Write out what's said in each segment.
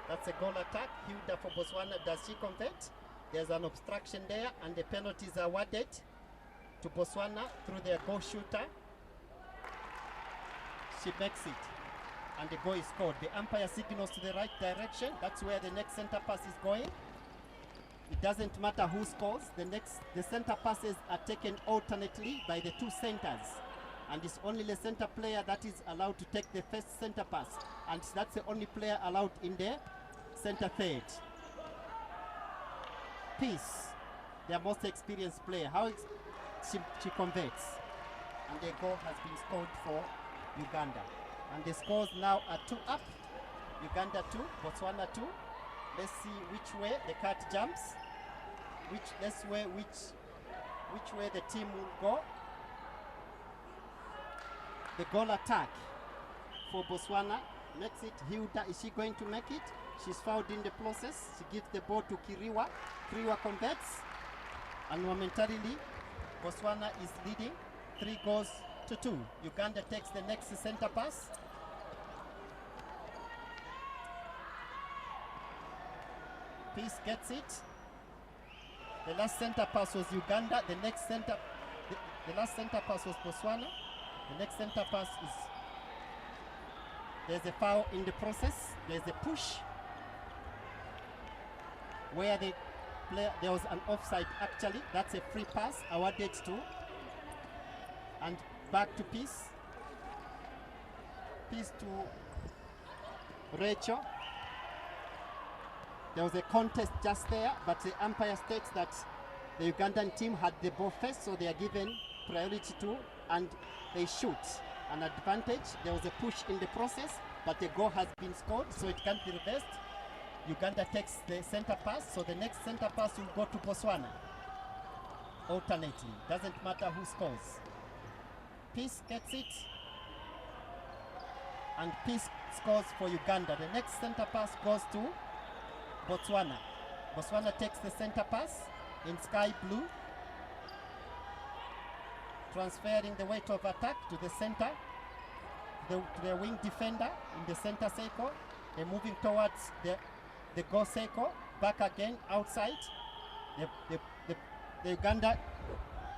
That's a goal attack. Hilda for Botswana. Does she convert? There's an obstruction there, and the penalties are awarded to Botswana through their goal shooter. She makes it, and the goal is scored. The umpire signals to the right direction. That's where the next center pass is going. It doesn't matter who scores. The center passes are taken alternately by the two centers, and it's only the center player that is allowed to take the first center pass, and that's the only player allowed in the center third. Peace, their most experienced player. How she converts, and the goal has been scored for Uganda, and the scores now are 2 up. Uganda 2, Botswana 2. Let's see which way the card jumps. Which way the team will go. The goal attack for Botswana makes it. Hilda, is she going to make it? She's fouled in the process. She gives the ball to Kiriwa. Kiriwa converts, and momentarily Botswana is leading 3 goals to 2. Uganda takes the next center pass. Peace gets it. The last center pass was Uganda. The last center pass was Botswana. The next center pass is. There's a foul in the process. There's a push where the player, there was an offside actually. That's a free pass awarded to, and back to Peace. Peace to Rachel. There was a contest just there, but the umpire states that the Ugandan team had the ball first, so they are given priority to, and they shoot an advantage. There was a push in the process, but the goal has been scored, so it can't be reversed. Uganda takes the center pass, so the next center pass will go to Botswana. Alternately, doesn't matter who scores. Peace gets it, and Peace scores for Uganda. The next center pass goes to Botswana. Botswana takes the center pass in sky blue, transferring the weight of attack to the center, to the wing defender in the center circle. They're moving towards the goal circle, back again outside. The Uganda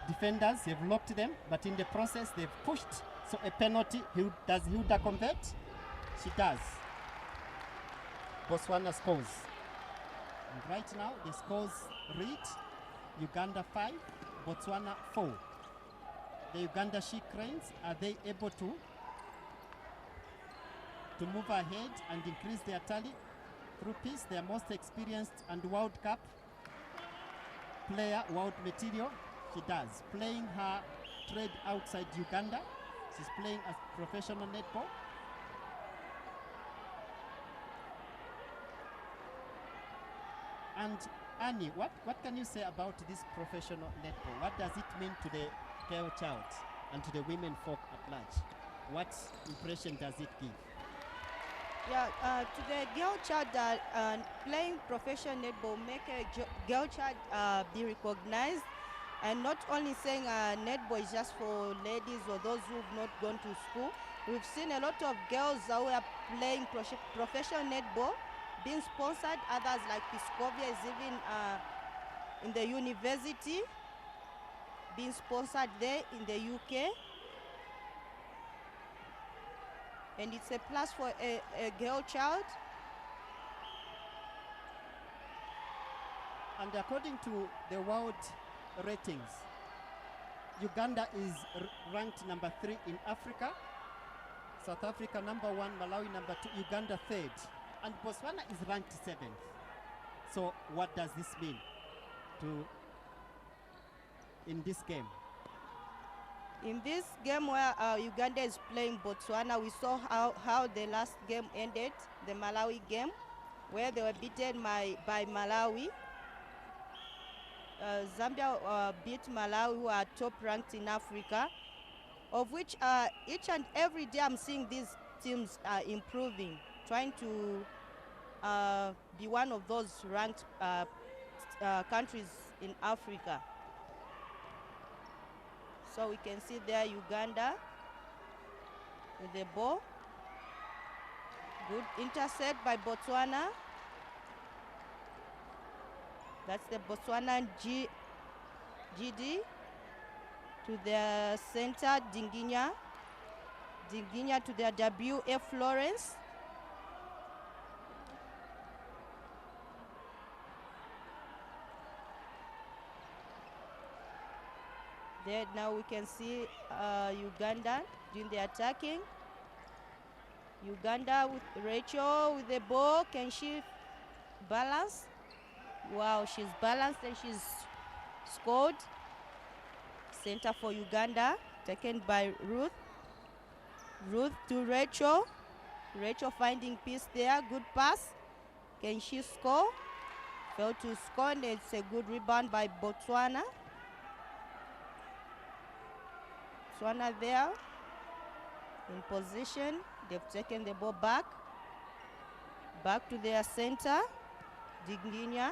defenders have locked them, but in the process they've pushed. So a penalty. Does Hilda convert? She does. Botswana scores. And right now the scores read Uganda 5, Botswana 4. The Uganda She Cranes, are they able to move ahead and increase their tally through Peace, their most experienced and World Cup player, world material? She does. Playing her trade outside Uganda. She's playing as professional netball. And Annie, what can you say about this professional netball? What does it mean to the girl child and to the women folk at large? What impression does it give? Yeah, to the girl child, playing professional netball make a girl child be recognized, and not only saying netball is just for ladies or those who've not gone to school. We've seen a lot of girls who are playing professional netball being sponsored. Others like Piscovia is even in the university being sponsored there in the UK. And it's a plus for a girl child. And according to the world ratings, Uganda is ranked number 3 in Africa, South Africa number 1, Malawi number 2, Uganda 3rd, and Botswana is ranked 7th. So what does this mean in this game? In this game where Uganda is playing Botswana, we saw how the last game ended, the Malawi game, where they were beaten by Malawi. Zambia beat Malawi, who are top ranked in Africa, of which each and every day I'm seeing these teams are improving, trying to be one of those ranked countries in Africa. So we can see there Uganda with the ball. Good intercept by Botswana. That's the Botswana GD to their center, Dinginya. Dinginya to their WF Florence. There now we can see Uganda doing the attacking. Uganda with Rachel with the ball. Can she balance? Wow, she's balanced and she's scored. Center for Uganda, taken by Ruth. Ruth to Rachel. Rachel finding peace there. Good pass. Can she score? Failed to score, and it's a good rebound by Botswana. Botswana there in position. They've taken the ball back. Back to their center. Dinginya.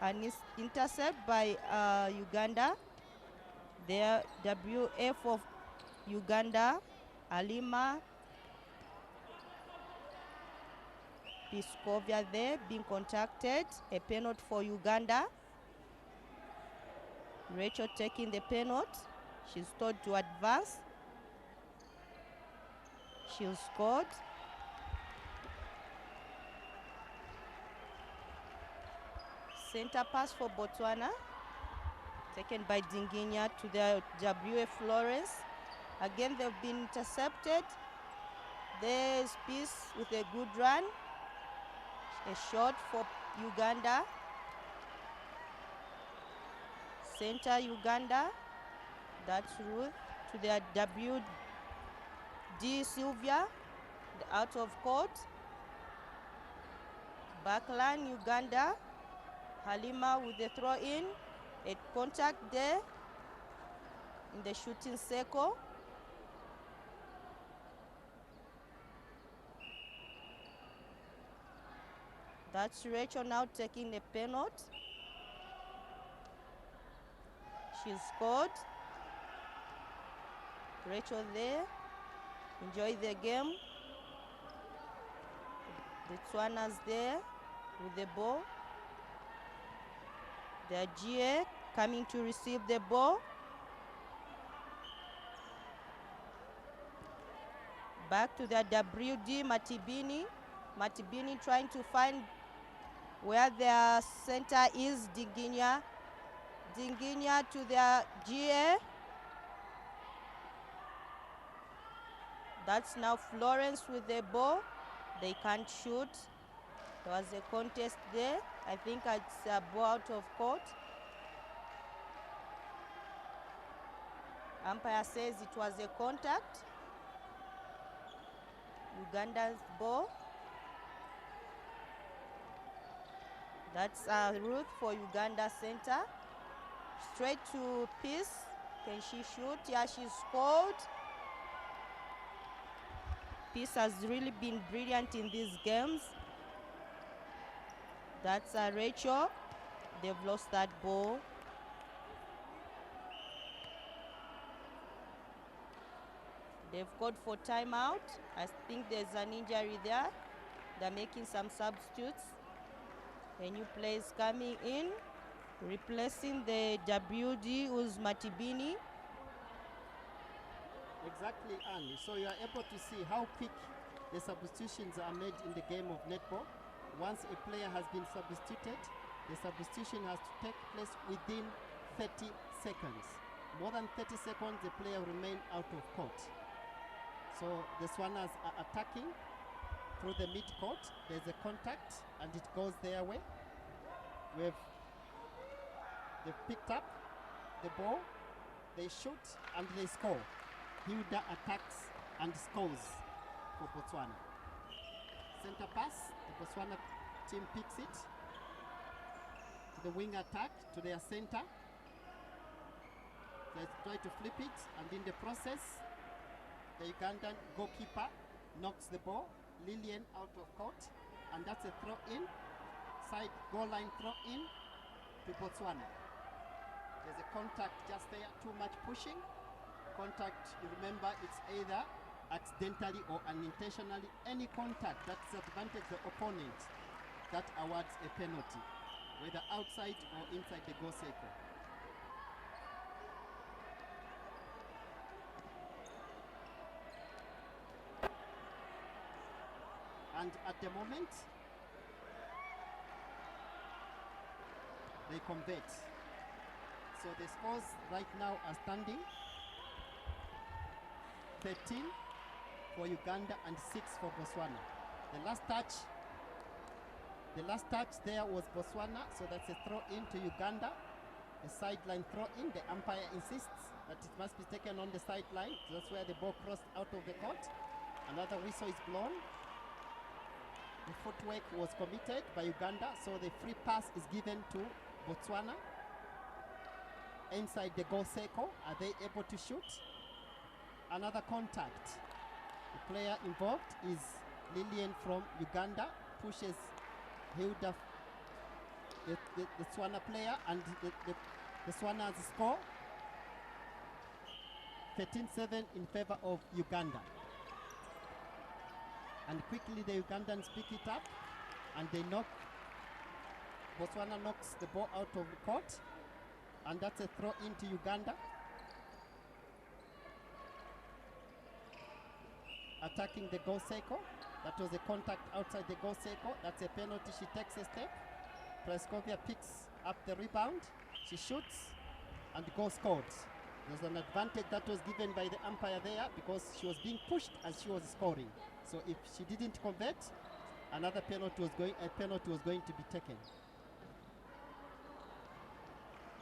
An intercept by Uganda. Their WF of Uganda. Alima Piskovia there being contacted. A penalty for Uganda. Rachel taking the penalty. She's told to advance. She scored. Center pass for Botswana. Taken by Dinginya to the WF Florence. Again, they've been intercepted. There's Peace with a good run. A shot for Uganda. Center Uganda. That's Ruth to their WD Sylvia. Out of court. Backline Uganda. Halima with the throw in. A contact there in the shooting circle. That's Rachel now taking the penalty. She scored. Rachel there. Enjoy the game. Botswana's there with the ball. The GA coming to receive the ball. Back to the WD Matibini. Matibini trying to find where their center is. Dinginya. Dinginya to their GA. That's now Florence with the ball. They can't shoot. There was a contest there. I think it's a ball out of court. Umpire says it was a contact. Uganda's ball. That's Ruth for Uganda center. Straight to Peace. Can she shoot? Yeah, she scored. Peace has really been brilliant in these games. That's Rachel. They've lost that ball. They've called for timeout. I think there's an injury there. They're making some substitutes. A new player is coming in, replacing the WD who's Matibini. Exactly, Annie. So you are able to see how quick the substitutions are made in the game of netball. Once a player has been substituted, the substitution has to take place within 30 seconds. More than 30 seconds, the player will remain out of court. So the Swanas are attacking through the mid-court. There's a contact and it goes their way. They've picked up the ball, they shoot and they score. Hilda attacks and scores for Botswana. Center pass, the Botswana team picks it to the wing attack, to their center. They try to flip it, and in the process, the Ugandan goalkeeper knocks the ball. Lillian out of court, and that's a throw in, side goal line throw in to Botswana. There's a contact just there, too much pushing. Contact, you remember, it's either accidentally or unintentionally. Any contact that disadvantages the opponent, that awards a penalty. whether outside or inside the goal circle. And at the moment, they convert. So the scores right now are standing 13 for Uganda and 6 for Botswana. The last touch there was Botswana, so that's a throw in to Uganda. A sideline throw in. The umpire insists that it must be taken on the sideline. That's where the ball crossed out of the court. Another whistle is blown. The footwork was committed by Uganda, so the free pass is given to Botswana. Inside the goal circle, are they able to shoot? Another contact. The player involved is Lillian from Uganda, pushes Hilda, the Tswana player, and the Tswanas score 13-7 in favor of Uganda. And quickly the Ugandans pick it up and they knock. Botswana knocks the ball out of the court, and that's a throw into Uganda. Attacking the goal circle. That was a contact outside the goal circle. That's a penalty. She takes a step. Praskovia picks up the rebound. She shoots and the goal scored. There's an advantage that was given by the umpire there because she was being pushed as she was scoring. So if she didn't convert, another penalty was going to be taken.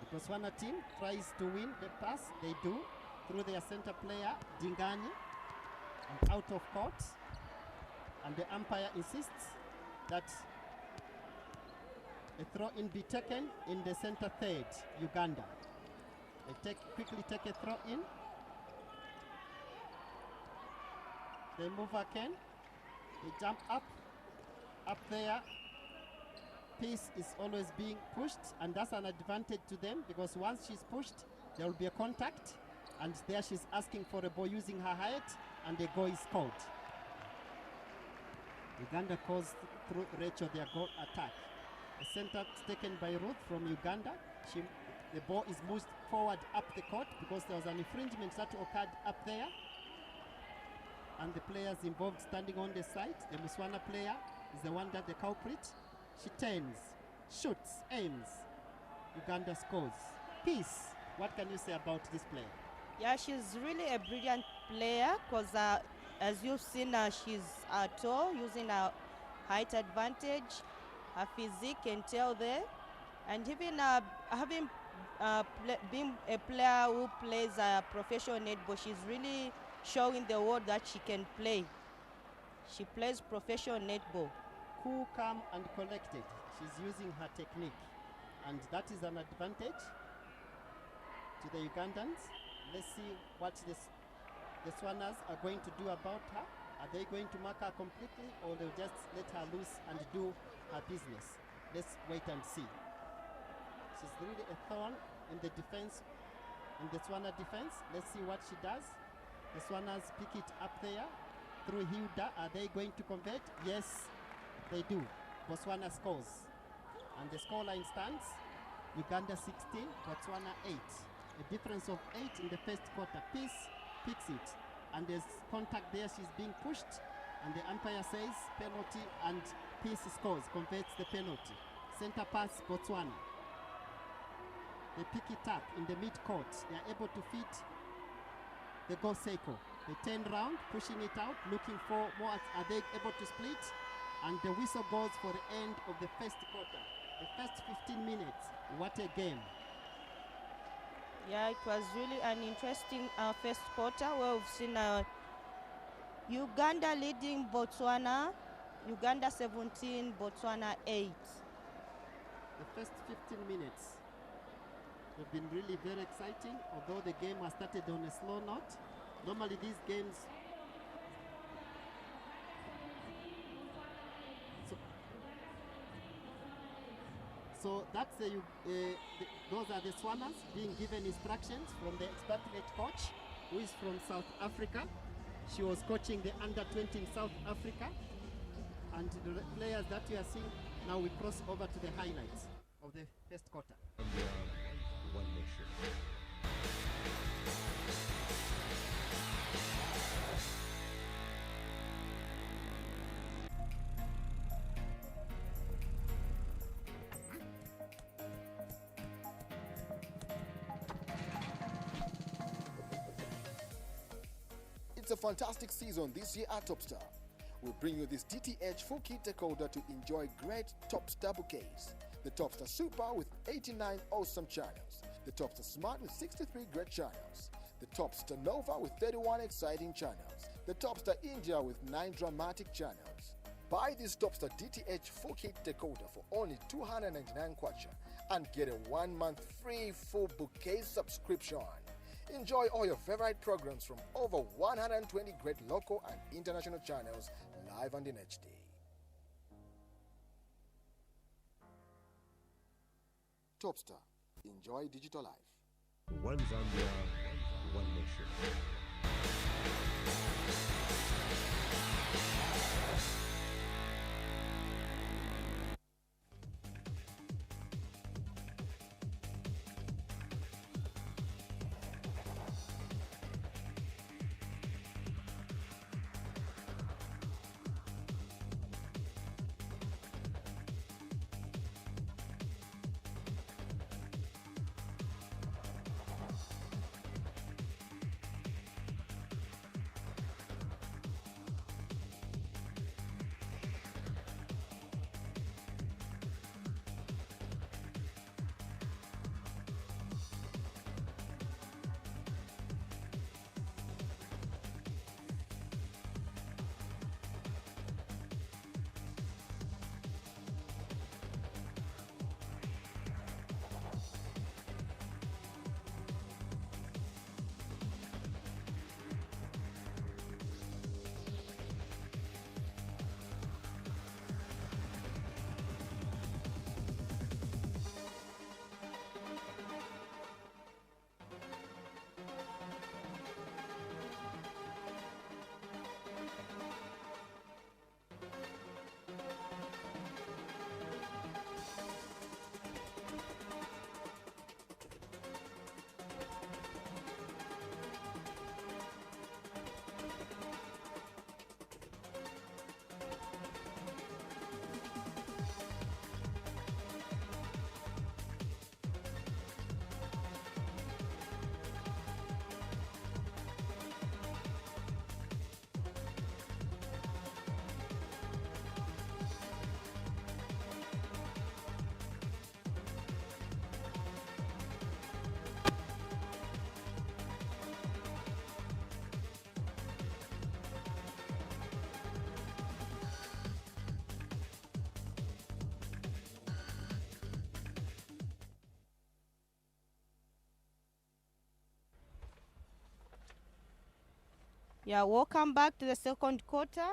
The Botswana team tries to win the pass. They do through their center player Dingani, and out of court. And the umpire insists that a throw in be taken in the center third, Uganda. They quickly take a throw in. They move again. They jump up there. Peace is always being pushed, and that's an advantage to them because once she's pushed, there will be a contact, and there she's asking for a ball using her height, and the goal is scored. Uganda calls through Rachel their goal attack. The center taken by Ruth from Uganda. The ball is moved forward up the court because there was an infringement that occurred up there. And the players involved standing on the side. The Botswana player is the one that the culprit. She turns, shoots, aims. Uganda scores. Peace, what can you say about this player? Yeah, she's really a brilliant player because as you've seen, she's tall, using her height advantage. Her physique can tell there. And even having been a player who plays professional netball, she's really showing the world that she can play. She plays professional netball. Cool, calm, and collected. She's using her technique. And that is an advantage to the Ugandans. Let's see what the Tswanas are going to do about her. Are they going to mark her completely, or they'll just let her loose and do her business? Let's wait and see. She's really a thorn in the defense, in the Tswana defense. Let's see what she does. The Tswanas pick it up there through Hilda. Are they going to convert? Yes, they do. Botswana scores. And the scoreline stands Uganda 16, Botswana 8. A difference of 8 in the first quarter. Peace picks it. And there's contact there. She's being pushed. And the umpire says penalty, and Peace scores, converts the penalty. Center pass, Botswana. They pick it up in the mid-court. They are able to feed the goal circle. They turn round, pushing it out, looking for more. Are they able to split? And the whistle goes for the end of the first quarter. The first 15 minutes. What a game. Yeah, it was really an interesting first quarter where we've seen Uganda leading Botswana. Uganda 17, Botswana 8. The first 15 minutes have been really very exciting, although the game has started on a slow note. Normally these games so that's those are the Tswanas being given instructions from the expatriate coach, who is from South Africa. She was coaching the under-20 in South Africa. And the players that you are seeing, now we cross over to the highlights of the first quarter. One nation. It's a fantastic season this year at Topstar. We bring you this DTH full kit decoder to enjoy great Topstar bouquets. The Topstar Super with 89 awesome channels. The Topstar Smart with 63 great channels. The Topstar Nova with 31 exciting channels. The Topstar India with 9 dramatic channels. Buy this Topstar DTH full kit decoder for only 299 kwacha and get a 1 month free full bouquet subscription. Enjoy all your favorite programs from over 120 great local and international channels live and in HD. Topstar. Enjoy digital life. One Zambia, one nation. Yeah, welcome back to the second quarter.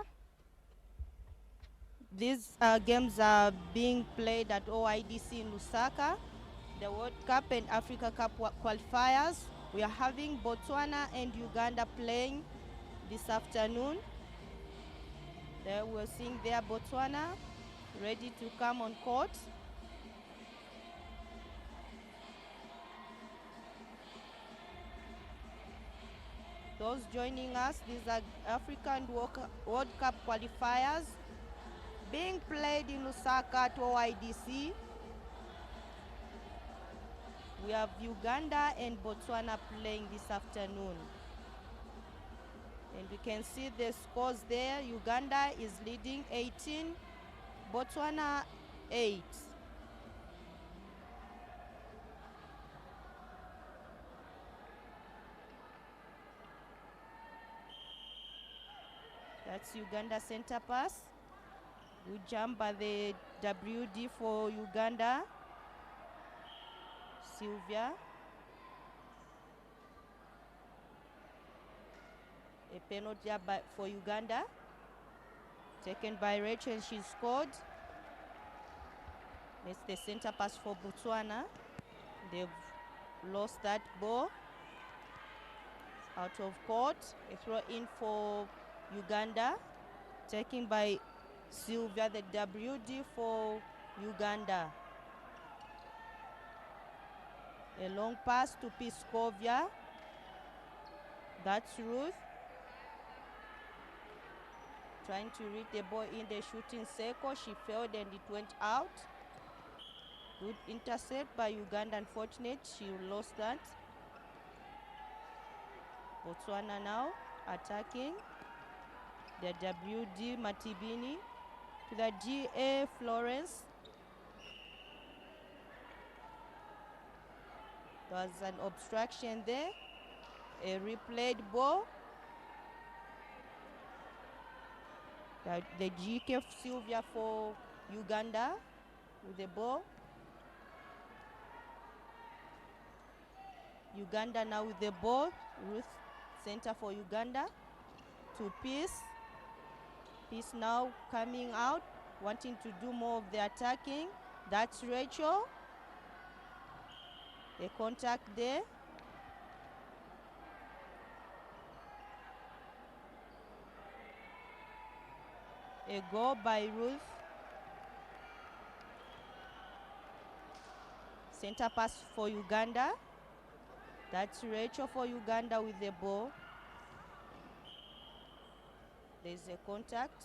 These games are being played at OIDC in Lusaka, the World Cup and Africa Cup qualifiers. We are having Botswana and Uganda playing this afternoon. There we're seeing there Botswana ready to come on court. Those joining us, these are African World Cup qualifiers being played in Lusaka at OIDC. We have Uganda and Botswana playing this afternoon. And we can see the scores there. Uganda is leading 18, Botswana 8. That's Uganda center pass. Good jump by the WD for Uganda. Sylvia. A penalty for Uganda. Taken by Rachel, she scored. It's the center pass for Botswana. They've lost that ball. Out of court. A throw in for Uganda. Taken by Sylvia, the WD for Uganda. A long pass to Piskovia. That's Ruth. Trying to read the ball in the shooting circle. She failed and it went out. Good intercept by Uganda. Unfortunate, she lost that. Botswana now attacking. The WD Matibini to the GA Florence. There was an obstruction there. A replayed ball. The GK Sylvia for Uganda with the ball. Uganda now with the ball. Ruth center for Uganda. To Peace. Peace now coming out, wanting to do more of the attacking. That's Rachel. The contact there. A goal by Ruth. Center pass for Uganda. That's Rachel for Uganda with the ball. There's a contact.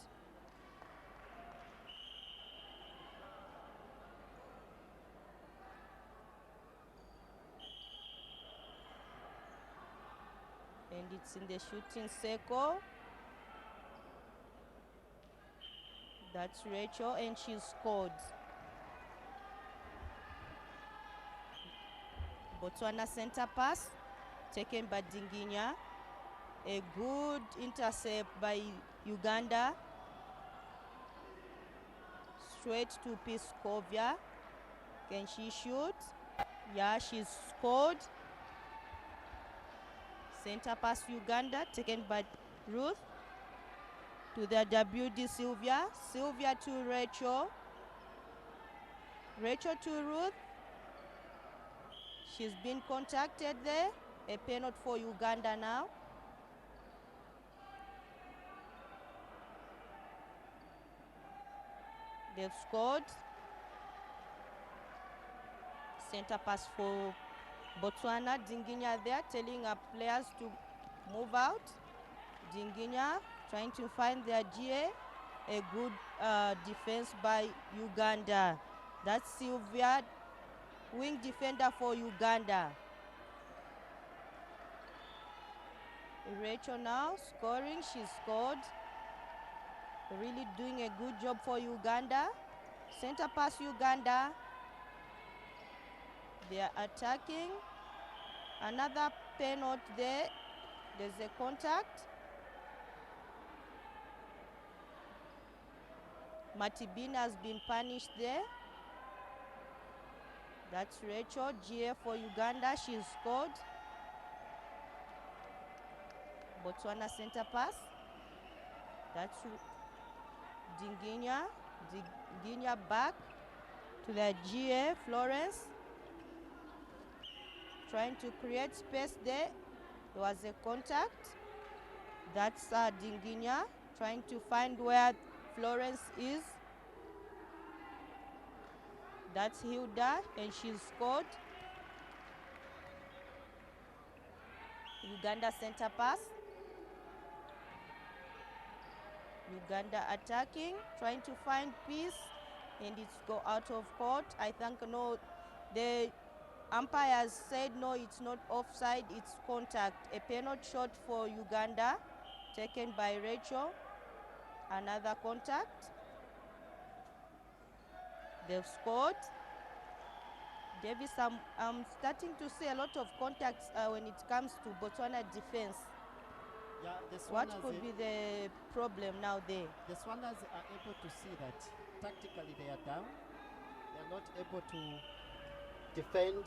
And it's in the shooting circle. That's Rachel, and she scored. Botswana center pass taken by Dinginya. A good intercept by Uganda. Straight to Piskovia. Can she shoot? Yeah, she scored. Center pass Uganda taken by Ruth. To the WD Sylvia. Sylvia to Rachel. Rachel to Ruth. She's been contacted there. A penalty for Uganda now. They've scored. Center pass for Botswana. Dinginya there telling our players to move out. Dinginya trying to find their GA. A good defense by Uganda. That's Sylvia, wing defender for Uganda. Rachel now scoring. She scored. Really doing a good job for Uganda. Center pass Uganda. They are attacking. Another penalty there. There's a contact. Matibina has been punished there. That's Rachel, GA for Uganda. She scored. Botswana center pass. That's Dinginya. Dinginya back to the GA Florence. Trying to create space there. There was a contact. That's Dinginya trying to find where Florence is. That's Hilda, and she scored. Uganda center pass. Uganda attacking, trying to find peace, and it's go out of court. I think no, the umpires said no, it's not offside, it's contact. A penalty shot for Uganda, taken by Rachel. Another contact. They've scored. Davis, I'm starting to see a lot of contacts when it comes to Botswana defense. Yeah, What could be the problem now there? The Swanas are able to see that tactically they are down. They are not able to defend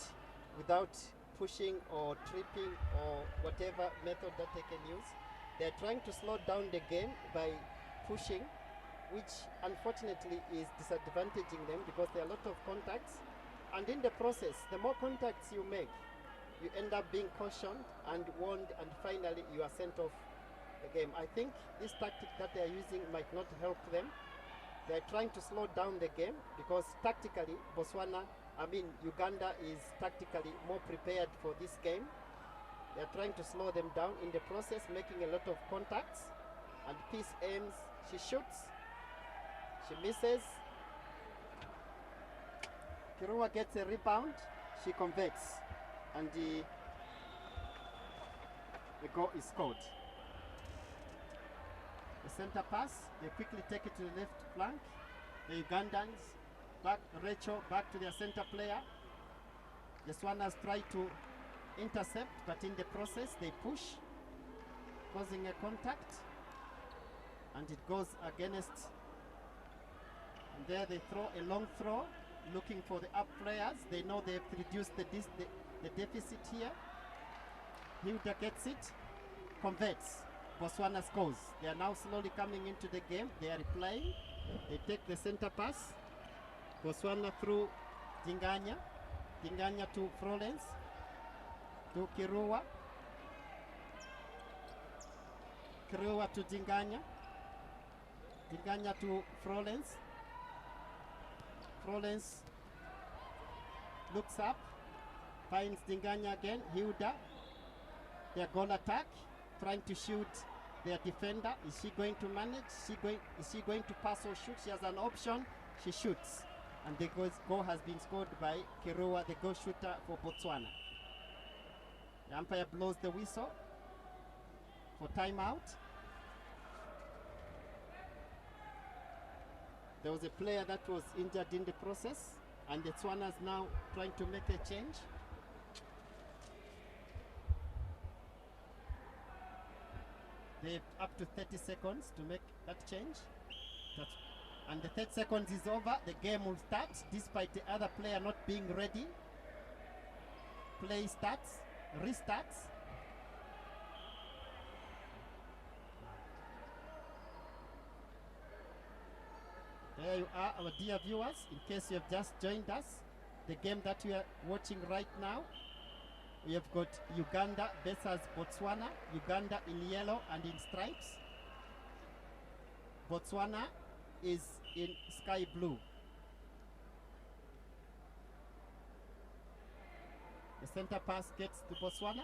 without pushing or tripping or whatever method that they can use. They are trying to slow down the game by pushing, which unfortunately is disadvantaging them because there are a lot of contacts. And in the process, the more contacts you make, you end up being cautioned and warned, and finally you are sent off the game. I think this tactic that they are using might not help them. They are trying to slow down the game because tactically Botswana I mean, Uganda is tactically more prepared for this game. They are trying to slow them down in the process, making a lot of contacts. And Peace aims, she shoots, she misses. Kirua gets a rebound, she converts, and the goal is scored. The center pass, they quickly take it to the left flank. The Ugandans back, Rachel back to their center player. The Swanas try to intercept, but in the process they push, causing a contact, and it goes against. And there they throw a long throw, looking for the up players. They know they've reduced the deficit here. Hilda gets it, converts. Botswana scores. They are now slowly coming into the game. They are replaying. They take the center pass. Botswana through Dinganya. Dinganya to Frolens. To Kirua. Kirua to Dinganya. Dinganya to Frolens. Frolens looks up, finds Dinganya again. Hilda, their goal attack, trying to shoot their defender. Is she going to manage? Is she going to pass or shoot? She has an option. She shoots, and the goal has been scored by Kirua, the goal shooter for Botswana. The umpire blows the whistle for timeout. There was a player that was injured in the process, and the Tswanas now trying to make a change. They have up to 30 seconds to make that change. And the 30 seconds is over, the game will start, despite the other player not being ready. Play starts, restarts. There you are, our dear viewers. In case you have just joined us, the game that we are watching right now, we have got Uganda versus Botswana. Uganda in yellow and in stripes. Botswana is in sky blue. The center pass gets to Botswana.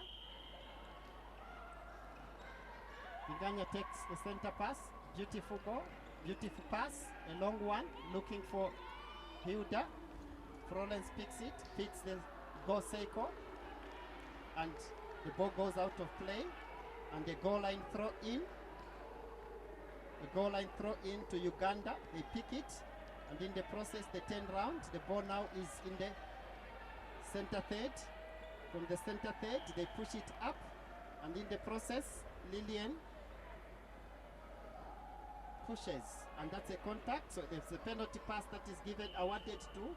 Uganda takes the center pass. Beautiful goal. Beautiful pass, a long one, looking for Hilda. Frolens picks it, fits the goal cycle, and the ball goes out of play, and the goal line throw in. The goal line throw in to Uganda. They pick it, and in the process they turn round. The ball now is in the center third. From the center third, they push it up, and in the process, Lillian pushes, and that's a contact. So there's a penalty pass that is given, awarded to,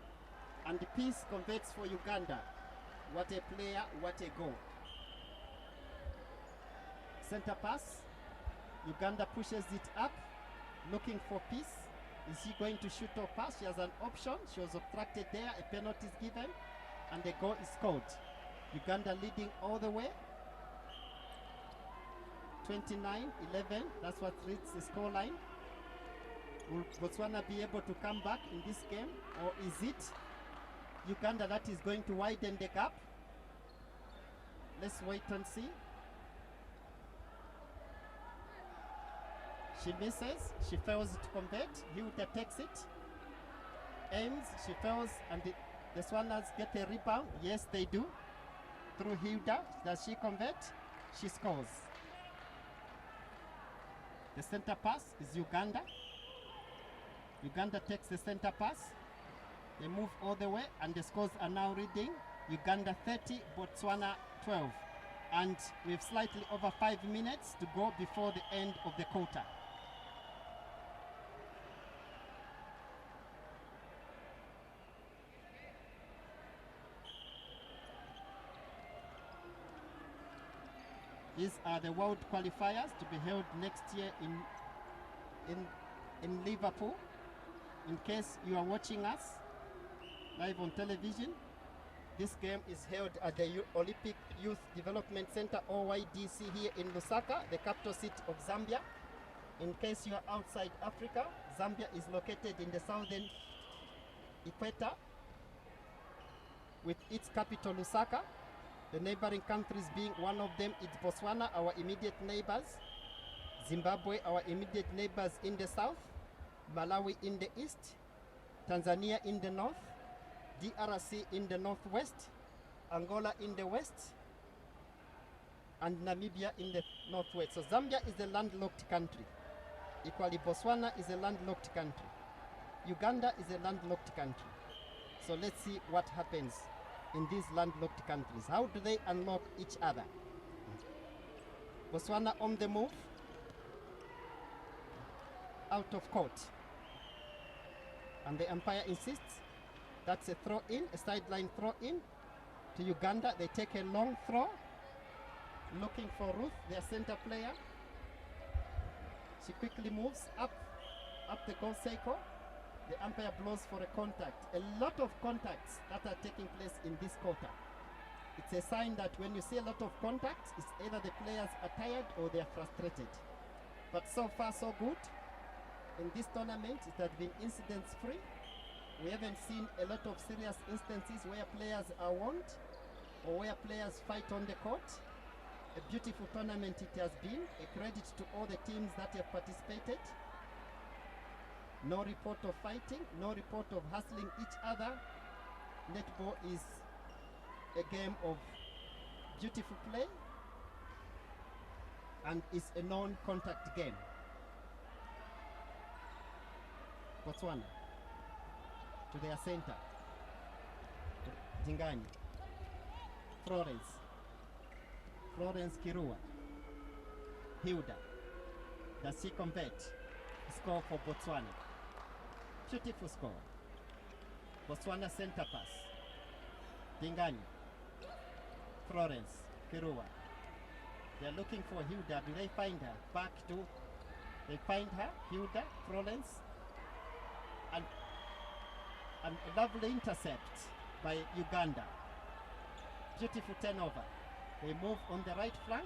and the piece converts for Uganda. What a player, what a goal. Center pass. Uganda pushes it up, looking for Peace. Is she going to shoot or pass? She has an option. She was obstructed there. A penalty is given, and the goal is scored. Uganda leading all the way. 29-11. That's what reads the scoreline. Will Botswana be able to come back in this game, or is it Uganda that is going to widen the gap? Let's wait and see. She misses, she fails to convert. Hilda takes it, aims, she fails, and the Swanas get a rebound. Yes, they do. Through Hilda, does she convert? She scores. The center pass is Uganda. Uganda takes the center pass. They move all the way, and the scores are now reading Uganda 30, Botswana 12. And we have slightly over 5 minutes to go before the end of the quarter. These are the World Qualifiers to be held next year in Liverpool. In case you are watching us live on television, this game is held at the Olympic Youth Development Center, OYDC, here in Lusaka, the capital city of Zambia. In case you are outside Africa, Zambia is located in the southern equator. with its capital Lusaka. The neighboring countries being one of them is Botswana, our immediate neighbors, Zimbabwe, our immediate neighbors in the south, Malawi in the east, Tanzania in the north, DRC in the northwest, Angola in the west, and Namibia in the northwest. So Zambia is a landlocked country. Equally, Botswana is a landlocked country. Uganda is a landlocked country. So let's see what happens in these landlocked countries. How do they unlock each other? Botswana on the move, out of court. And the umpire insists that's a throw in, a sideline throw in to Uganda. They take a long throw, looking for Ruth, their center player. She quickly moves up the goal circle. The umpire blows for a contact. A lot of contacts that are taking place in this quarter. It's a sign that when you see a lot of contacts, it's either the players are tired or they are frustrated. But so far so good. In this tournament, it has been incidents free. We haven't seen a lot of serious instances where players are wounded or where players fight on the court. A beautiful tournament it has been. A credit to all the teams that have participated. No report of fighting, no report of hustling each other. Netball is a game of beautiful play and is a non-contact game. Botswana to their center. Dingani. Florence Kirua. Hilda. Does she convert? Score for Botswana. Beautiful score. Botswana center pass. Dingani. Florence Kirua. They're looking for Hilda. Do they find her? Back to. They find her. Hilda. Florence. And a lovely intercept by Uganda. Beautiful turnover. They move on the right flank,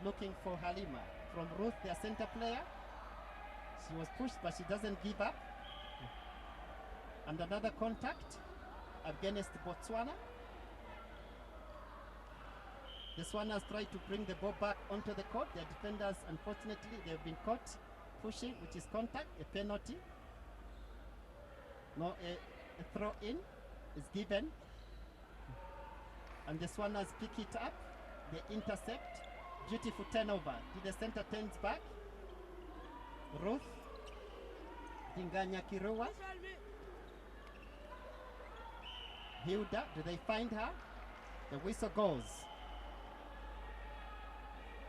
looking for Halima. From Ruth, their center player. She was pushed, but she doesn't give up. And another contact against Botswana. The Swanas try to bring the ball back onto the court. Their defenders, unfortunately, they've been caught pushing, which is contact, a penalty. No, a throw in is given. And the Swanas pick it up. They intercept. Beautiful turnover. To the center, turns back. Ruth. Dinganya Kirua. Hilda. Do they find her? The whistle goes.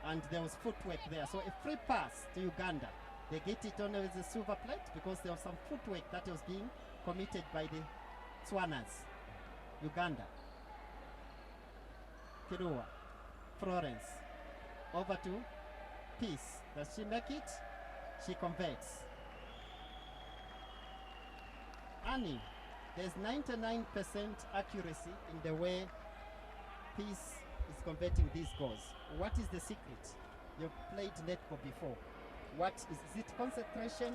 And there was footwork there. So a free pass to Uganda. They get it on with the silver plate because there was some footwork that was being committed by the Swanas. Uganda. Kirua. Florence. Over to Peace. Does she make it? She converts. Annie. There's 99% accuracy in the way Peace is converting these goals. What is the secret? You've played netball before. What is it concentration?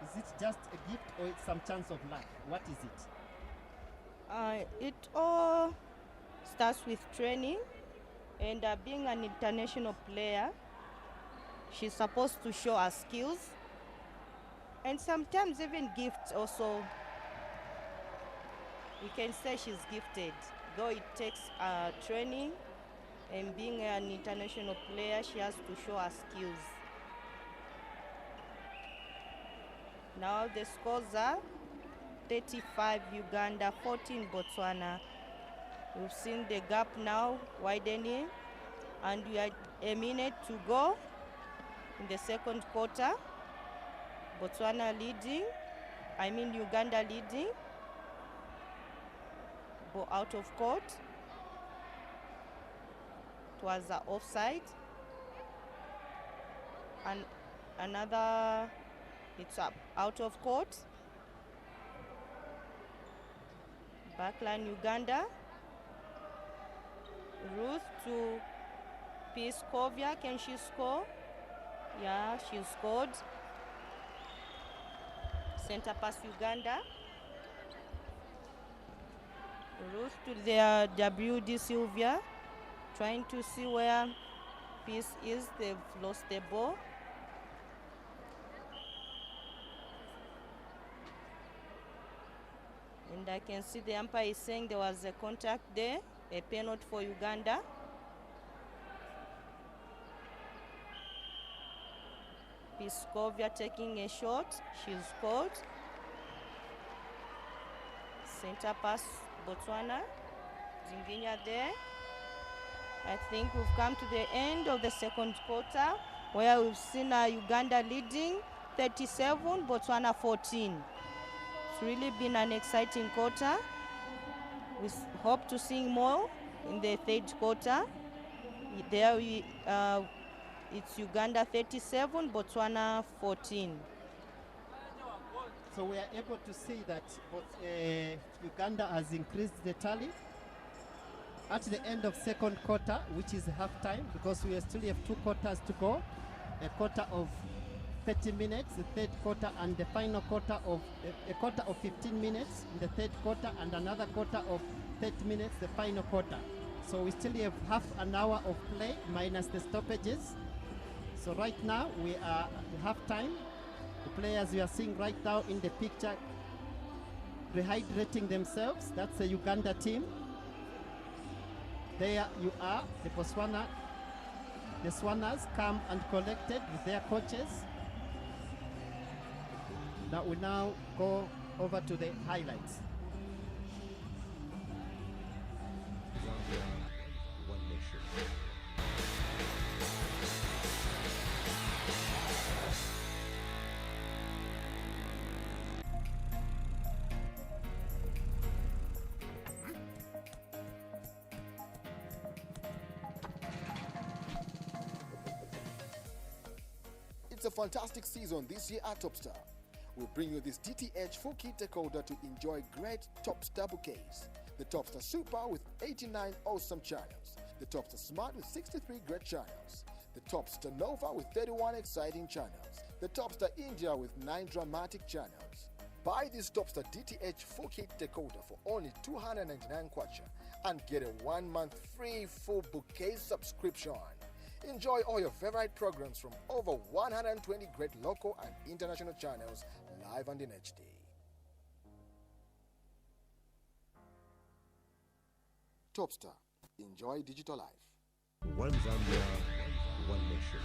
Is it just a gift or it's some chance of luck? What is it? It all starts with training and being an international player. She's supposed to show her skills and sometimes even gifts also. We can say she's gifted, though it takes training, and being an international player, she has to show her skills. Now the scores are 35 Uganda, 14 Botswana. We've seen the gap now widening, and we are a minute to go in the second quarter. Botswana leading, Uganda leading. Ball out of court. It was the offside. And another, it's up out of court. Backline Uganda. Ruth to Piskovia. Can she score? Yeah, she scored. Center pass Uganda. Ruth to their WD Sylvia, trying to see where Peace is. They've lost the ball. And I can see the umpire is saying there was a contact there, a penalty for Uganda. Piscovia taking a shot. She's scored. Center pass, Botswana. Zinginya there. I think we've come to the end of the second quarter, where we've seen Uganda leading 37, Botswana 14. It's really been an exciting quarter. We hope to see more in the third quarter. There it's Uganda 37, Botswana 14. So we are able to see that Uganda has increased the tally at the end of second quarter, which is half time, because we still have 2 quarters to go. A quarter of 30 minutes, the third quarter, and the final quarter of a quarter of 15 minutes in the third quarter, and another quarter of 30 minutes, the final quarter. So we still have half an hour of play minus the stoppages. So right now we are at half time. The players you are seeing right now in the picture rehydrating themselves. That's the Uganda team. There you are, the Botswana. The Swanas come and collected with their coaches. Now we now go over to the highlights. Zambia, one nation. It's a fantastic season this year at Topstar. We bring you this DTH full kit decoder to enjoy great Topstar bouquets. The Topstar Super with 89 awesome channels. The Topstar Smart with 63 great channels. The Topstar Nova with 31 exciting channels. The Topstar India with 9 dramatic channels. Buy this Topstar DTH full kit decoder for only 299 kwacha and get a 1-month free full bouquet subscription. Enjoy all your favorite programs from over 120 great local and international channels live and in HD. Topstar. Enjoy digital life. One Zambia, one nation.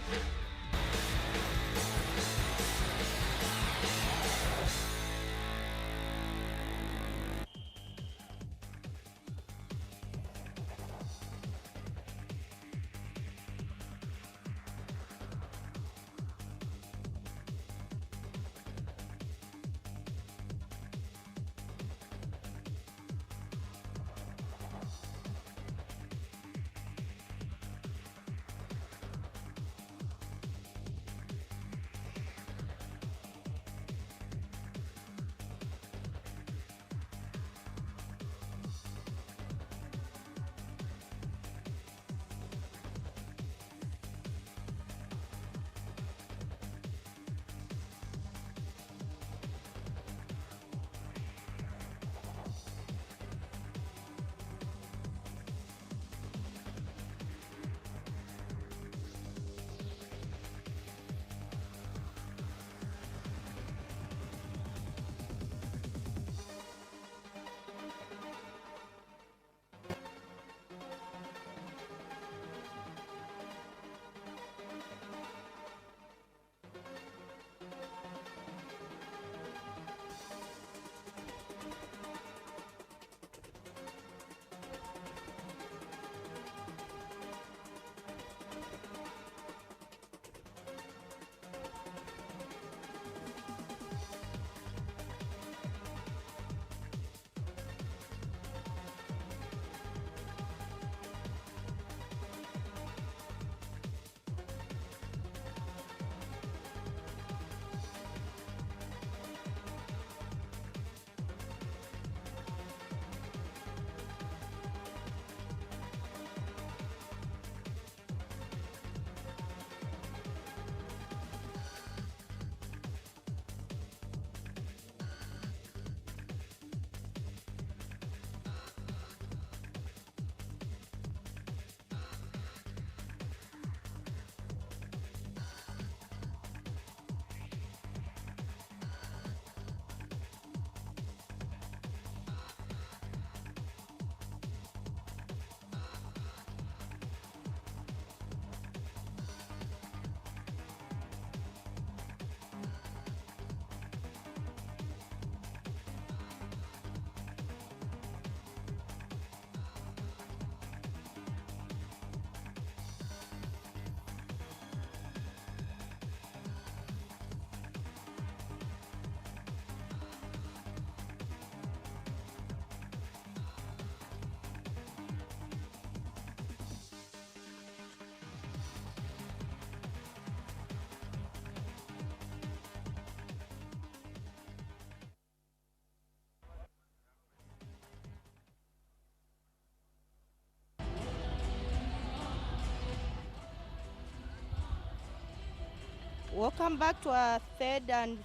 Welcome back to our third and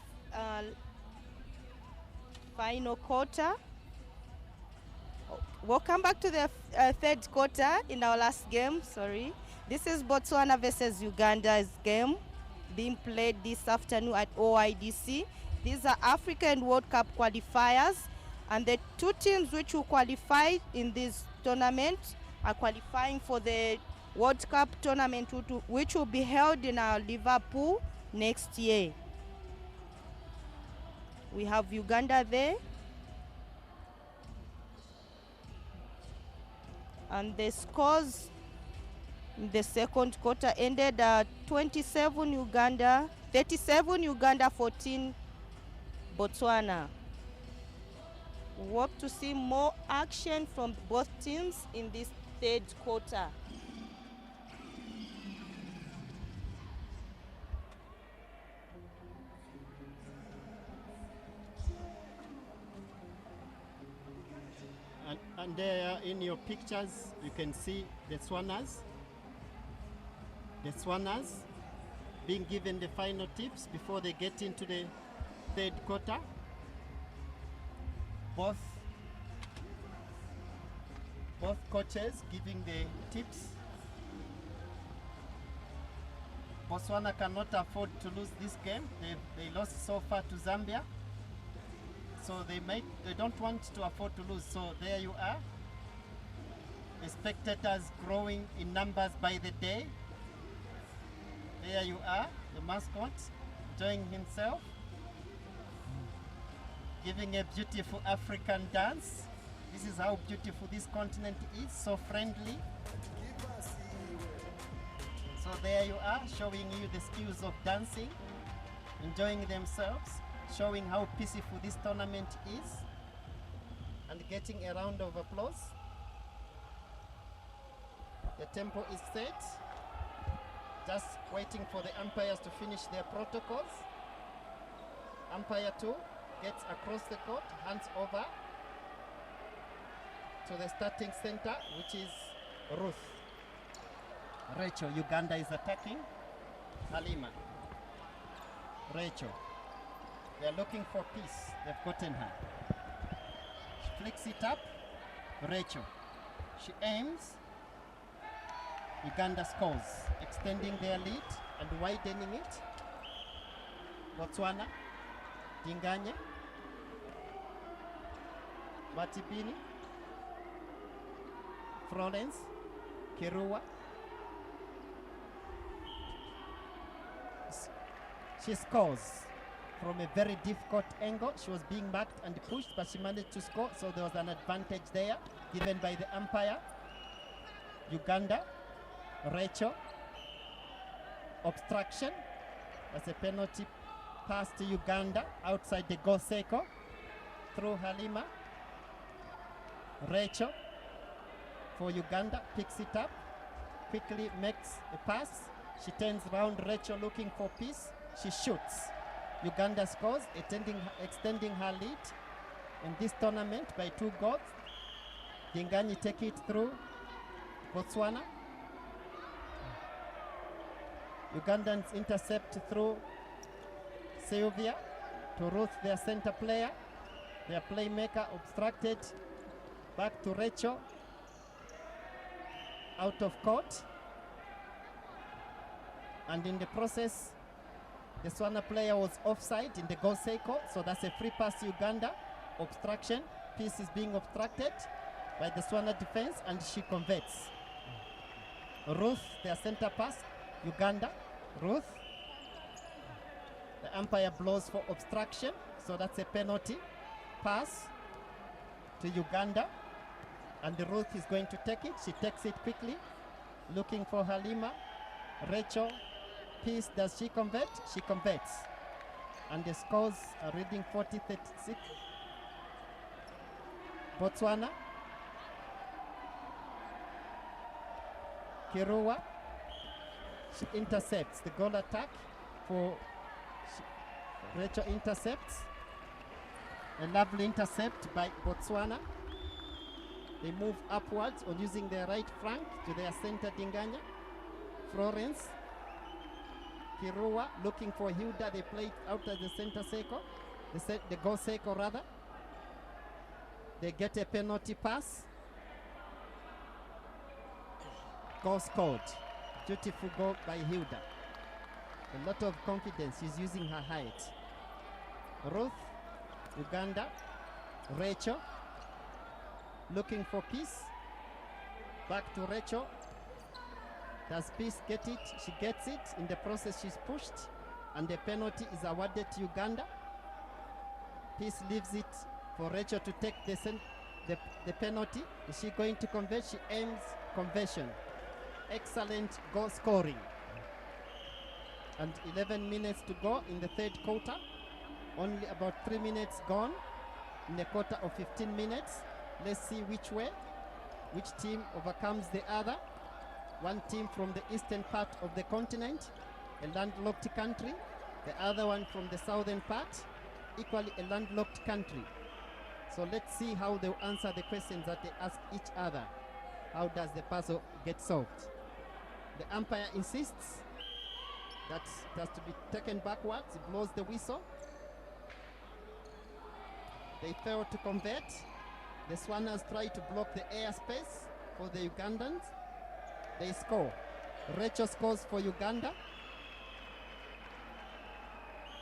final quarter. Welcome back to the third quarter in our last game. Sorry, this is Botswana versus Uganda's game being played this afternoon at OIDC. These are African World Cup qualifiers, and the two teams which will qualify in this tournament are qualifying for the World Cup tournament which will be held in Liverpool next year. We have Uganda there, and the scores in the second quarter ended 37 Uganda, 14 Botswana. We hope to see more action from both teams in this third quarter. And there in your pictures, you can see the Swanas being given the final tips before they get into the third quarter. Both coaches giving the tips. Botswana cannot afford to lose this game. They lost so far to Zambia. So they don't want to afford to lose. So there you are. The spectators growing in numbers by the day. There you are, the mascot enjoying himself, giving a beautiful African dance. This is how beautiful this continent is, so friendly. So there you are, showing you the skills of dancing, enjoying themselves, showing how peaceful this tournament is, and getting a round of applause. The tempo is set, just waiting for the umpires to finish their protocols. Umpire 2 gets across the court, hands over to the starting center, which is Ruth. Rachel, Uganda is attacking. Halima. Rachel. They are looking for peace. They've gotten her. She flicks it up. Rachel. She aims. Uganda scores, extending their lead and widening it. Botswana, Dinganye, Matibini, Florence, Kirua. She scores from a very difficult angle. She was being marked and pushed, but she managed to score, so there was an advantage there given by the umpire. Uganda. Rachel, obstruction, that's a penalty pass to Uganda outside the goal circle through Halima. Rachel for Uganda picks it up, quickly makes a pass. She turns around, Rachel looking for peace. She shoots. Uganda scores, extending her lead in this tournament by 2 goals. Dinganyi take it through Botswana. Ugandans intercept through Sylvia to Ruth, their center player. Their playmaker obstructed. Back to Rachel. Out of court. And in the process, the Swana player was offside in the goal circle, so that's a free pass to Uganda. Obstruction. Peace is being obstructed by the Swana defense, and she converts. Ruth, their center pass. Uganda, Ruth. The umpire blows for obstruction, so that's a penalty. Pass to Uganda, and the Ruth is going to take it. She takes it quickly, looking for Halima. Rachel, Peace, does she convert? She converts. And the scores are reading 40-36. Botswana. Kirua. She intercepts the goal attack for Rachel intercepts. A lovely intercept by Botswana. They move upwards on using their right flank to their center Dinganya. Florence Kirua looking for Hilda. They play it out at the center circle, the goal circle rather. They get a penalty pass. Goal scored. Beautiful goal by Hilda. A lot of confidence. She's using her height. Ruth, Uganda. Rachel looking for Peace. Back to Rachel. Does Peace get it? She gets it. In the process, she's pushed, and the penalty is awarded to Uganda. Peace leaves it for Rachel to take the penalty. Is she going to convert? She aims conversion. Excellent goal scoring. And 11 minutes to go in the third quarter. Only about 3 minutes gone in a quarter of 15 minutes. Let's see which team overcomes the other. One team from the eastern part of the continent, a landlocked country. The other one from the southern part, equally a landlocked country. So let's see how they'll answer the questions that they ask each other. How does the puzzle get solved? The umpire insists that it has to be taken backwards. He blows the whistle. They fail to convert. The Swaners try to block the airspace for the Ugandans. They score. Rachel scores for Uganda.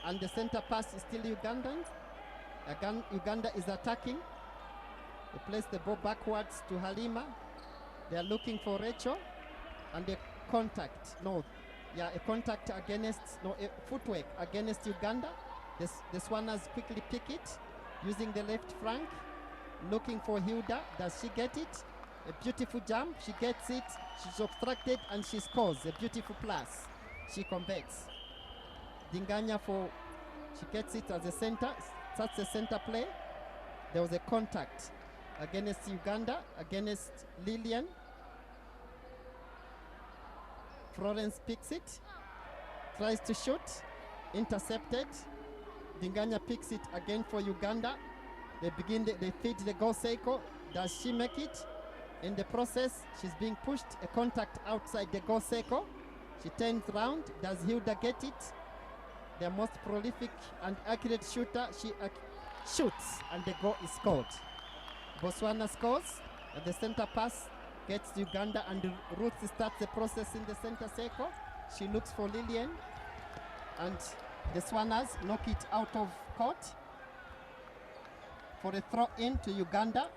And the center pass is still Ugandans. Uganda is attacking. They place the ball backwards to Halima. They are looking for Rachel. And a contact against, a footwork against Uganda. The Swaners quickly pick it using the left flank. Looking for Hilda. Does she get it? A beautiful jump. She gets it. She's obstructed and she scores. A beautiful plus. She converts. Dinganya she gets it as a center. Starts a center play. There was a contact against Uganda, against Lillian. Florence picks it. Tries to shoot. Intercepted. Dinganya picks it again for Uganda. They feed the goal circle. Does she make it? In the process, she's being pushed. A contact outside the goal circle. She turns round. Does Hilda get it? The most prolific and accurate shooter. She shoots, and the goal is scored. Botswana scores. And the center pass gets Uganda, and Ruth starts the process in the center circle. She looks for Lillian, and the Swaners knock it out of court for a throw in to Uganda,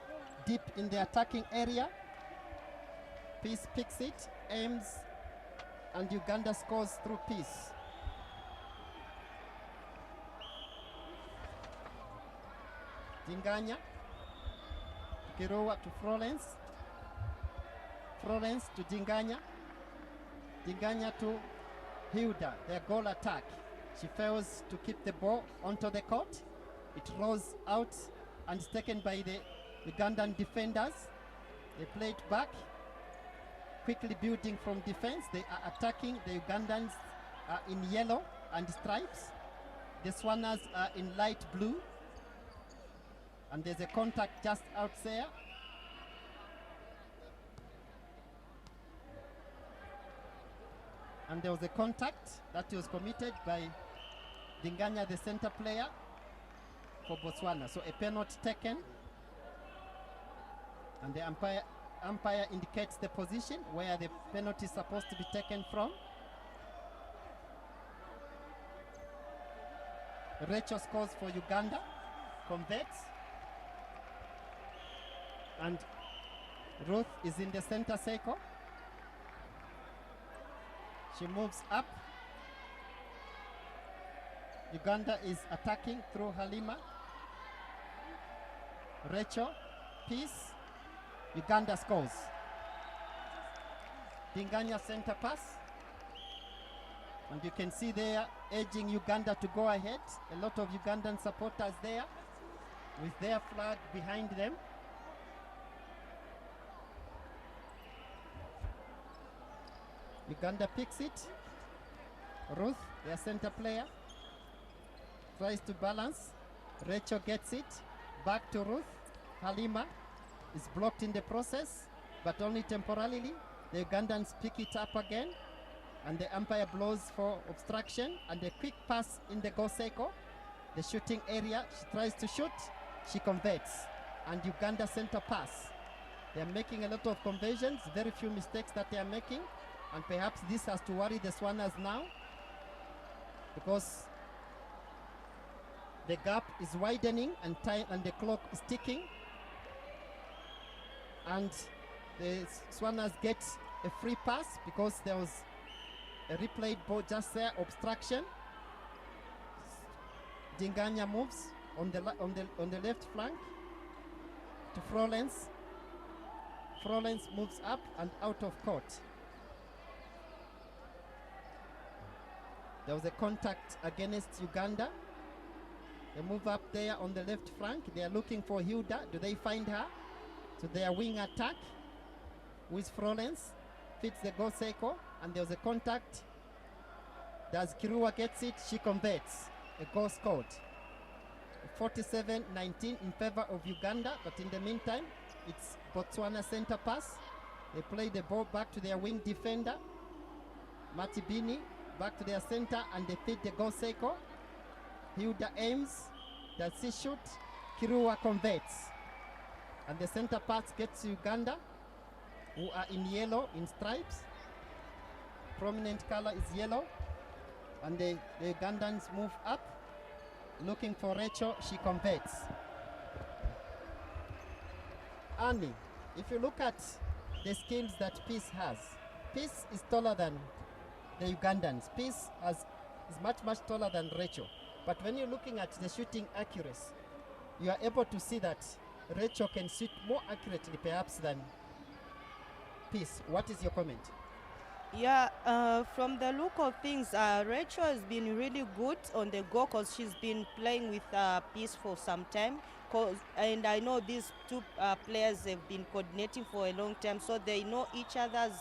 deep in the attacking area. Peace picks it, aims, and Uganda scores through Peace. Dinganya, Kirowa to Florence. Florence to Dinganya. Dinganya to Hilda, their goal attack. She fails to keep the ball onto the court. It rolls out and is taken by the Ugandan defenders. They play it back, quickly building from defense. They are attacking. The Ugandans are in yellow and stripes. The Swaners are in light blue. And there's a contact just out there. And there was a contact that was committed by Dinganya, the center player for Botswana. So a penalty taken. And the umpire indicates the position where the penalty is supposed to be taken from. Rachel scores for Uganda, converts. And Ruth is in the center circle. She moves up. Uganda is attacking through Halima. Rachel, Peace. Uganda scores. Dinganya center pass. And you can see there urging Uganda to go ahead. A lot of Ugandan supporters there with their flag behind them. Uganda picks it. Ruth, their center player, tries to balance. Rachel gets it. Back to Ruth. Halima is blocked in the process, but only temporarily. The Ugandans pick it up again. and the umpire blows for obstruction, and a quick pass in the goal circle, the shooting area. She tries to shoot, she converts, and Uganda center pass. They are making a lot of conversions, very few mistakes that they are making, and perhaps this has to worry the Swanas now, because the gap is widening and time and the clock is ticking, and the Swanas get a free pass because there was a replayed ball just there, obstruction. Dinganya moves on the left flank to Frolens. Frolens moves up and out of court. There was a contact against Uganda. They move up there on the left flank. They are looking for Hilda. Do they find her? To their wing attack with Frolens. Fits the goal circle, and there was a contact. As Kirua gets it, she converts. A goal scored. 47-19 in favor of Uganda, but in the meantime, it's Botswana center pass. They play the ball back to their wing defender, Matibini, back to their center, and they feed the goal circle. Hilda aims, does she shoot? Kirua converts. And the center pass gets to Uganda, who are in yellow, in stripes. Prominent color is yellow. And the Ugandans move up, looking for Rachel, she converts. Annie, if you look at the skills that Peace has, Peace is taller than the Ugandans. Peace is much taller than Rachel. But when you're looking at the shooting accuracy, you are able to see that Rachel can shoot more accurately perhaps than Peace. What is your comment? Yeah, from the look of things, Rachel has been really good on the go because she's been playing with Peace for some time. And I know these two players have been coordinating for a long time, so they know each other's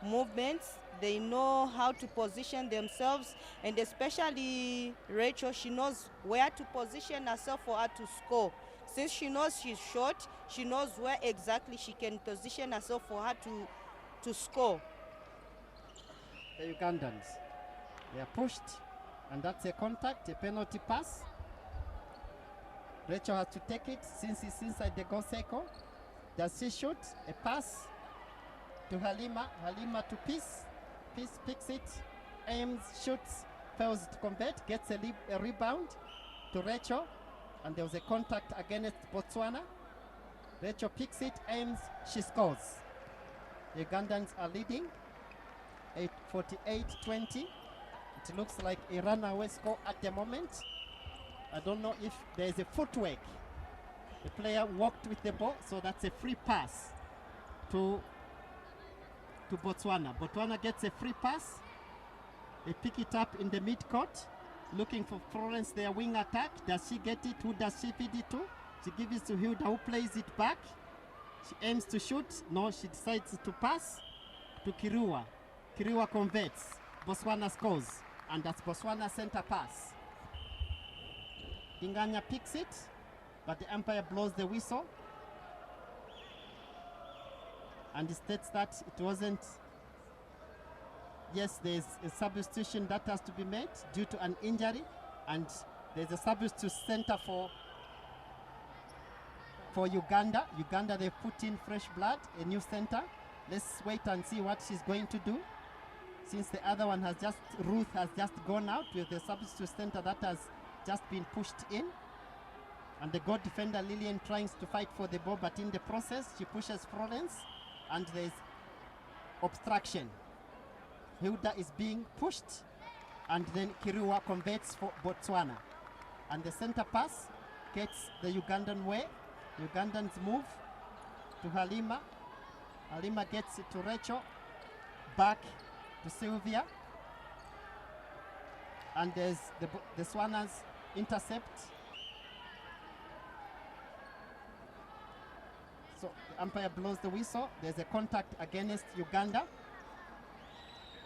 movements. They know how to position themselves, and especially Rachel, she knows where to position herself for her to score. Since she knows she's short, she knows where exactly she can position herself for her to score. The Ugandans, they are pushed, and that's a contact, a penalty pass. Rachel has to take it since it's inside the goal circle. Does she shoot? A pass to Halima. Halima to Peace. Peace picks it, aims, shoots, fails to convert, gets a rebound to Rachel, and there was a contact against Botswana. Rachel picks it, aims, she scores. The Ugandans are leading 48-20. It looks like a runaway score at the moment. I don't know if there's a footwork. The player walked with the ball, so that's a free pass to Botswana. Botswana gets a free pass. They pick it up in the mid-court, looking for Florence, their wing attack. Does she get it? Who does she feed it to? She gives it to Hilda, who plays it back. She aims to shoot. No, she decides to pass to Kirua. Kirua converts. Botswana scores. And that's Botswana center pass. Dinganya picks it, but the umpire blows the whistle. And states that it wasn't. Yes, there's a substitution that has to be made due to an injury, and there's a substitute center for Uganda. Uganda, they put in fresh blood, a new center. Let's wait and see what she's going to do. Since the other one Ruth has just gone out with the substitute center that has just been pushed in. And the goal defender Lillian tries to fight for the ball, but in the process she pushes Florence, and there's obstruction. Hilda is being pushed, and then Kirua converts for Botswana. And the center pass gets the Ugandan way. Ugandans move to Halima. Halima gets it to Rachel. Back to Sylvia. And there's the Swanas intercept. So the umpire blows the whistle. There's a contact against Uganda.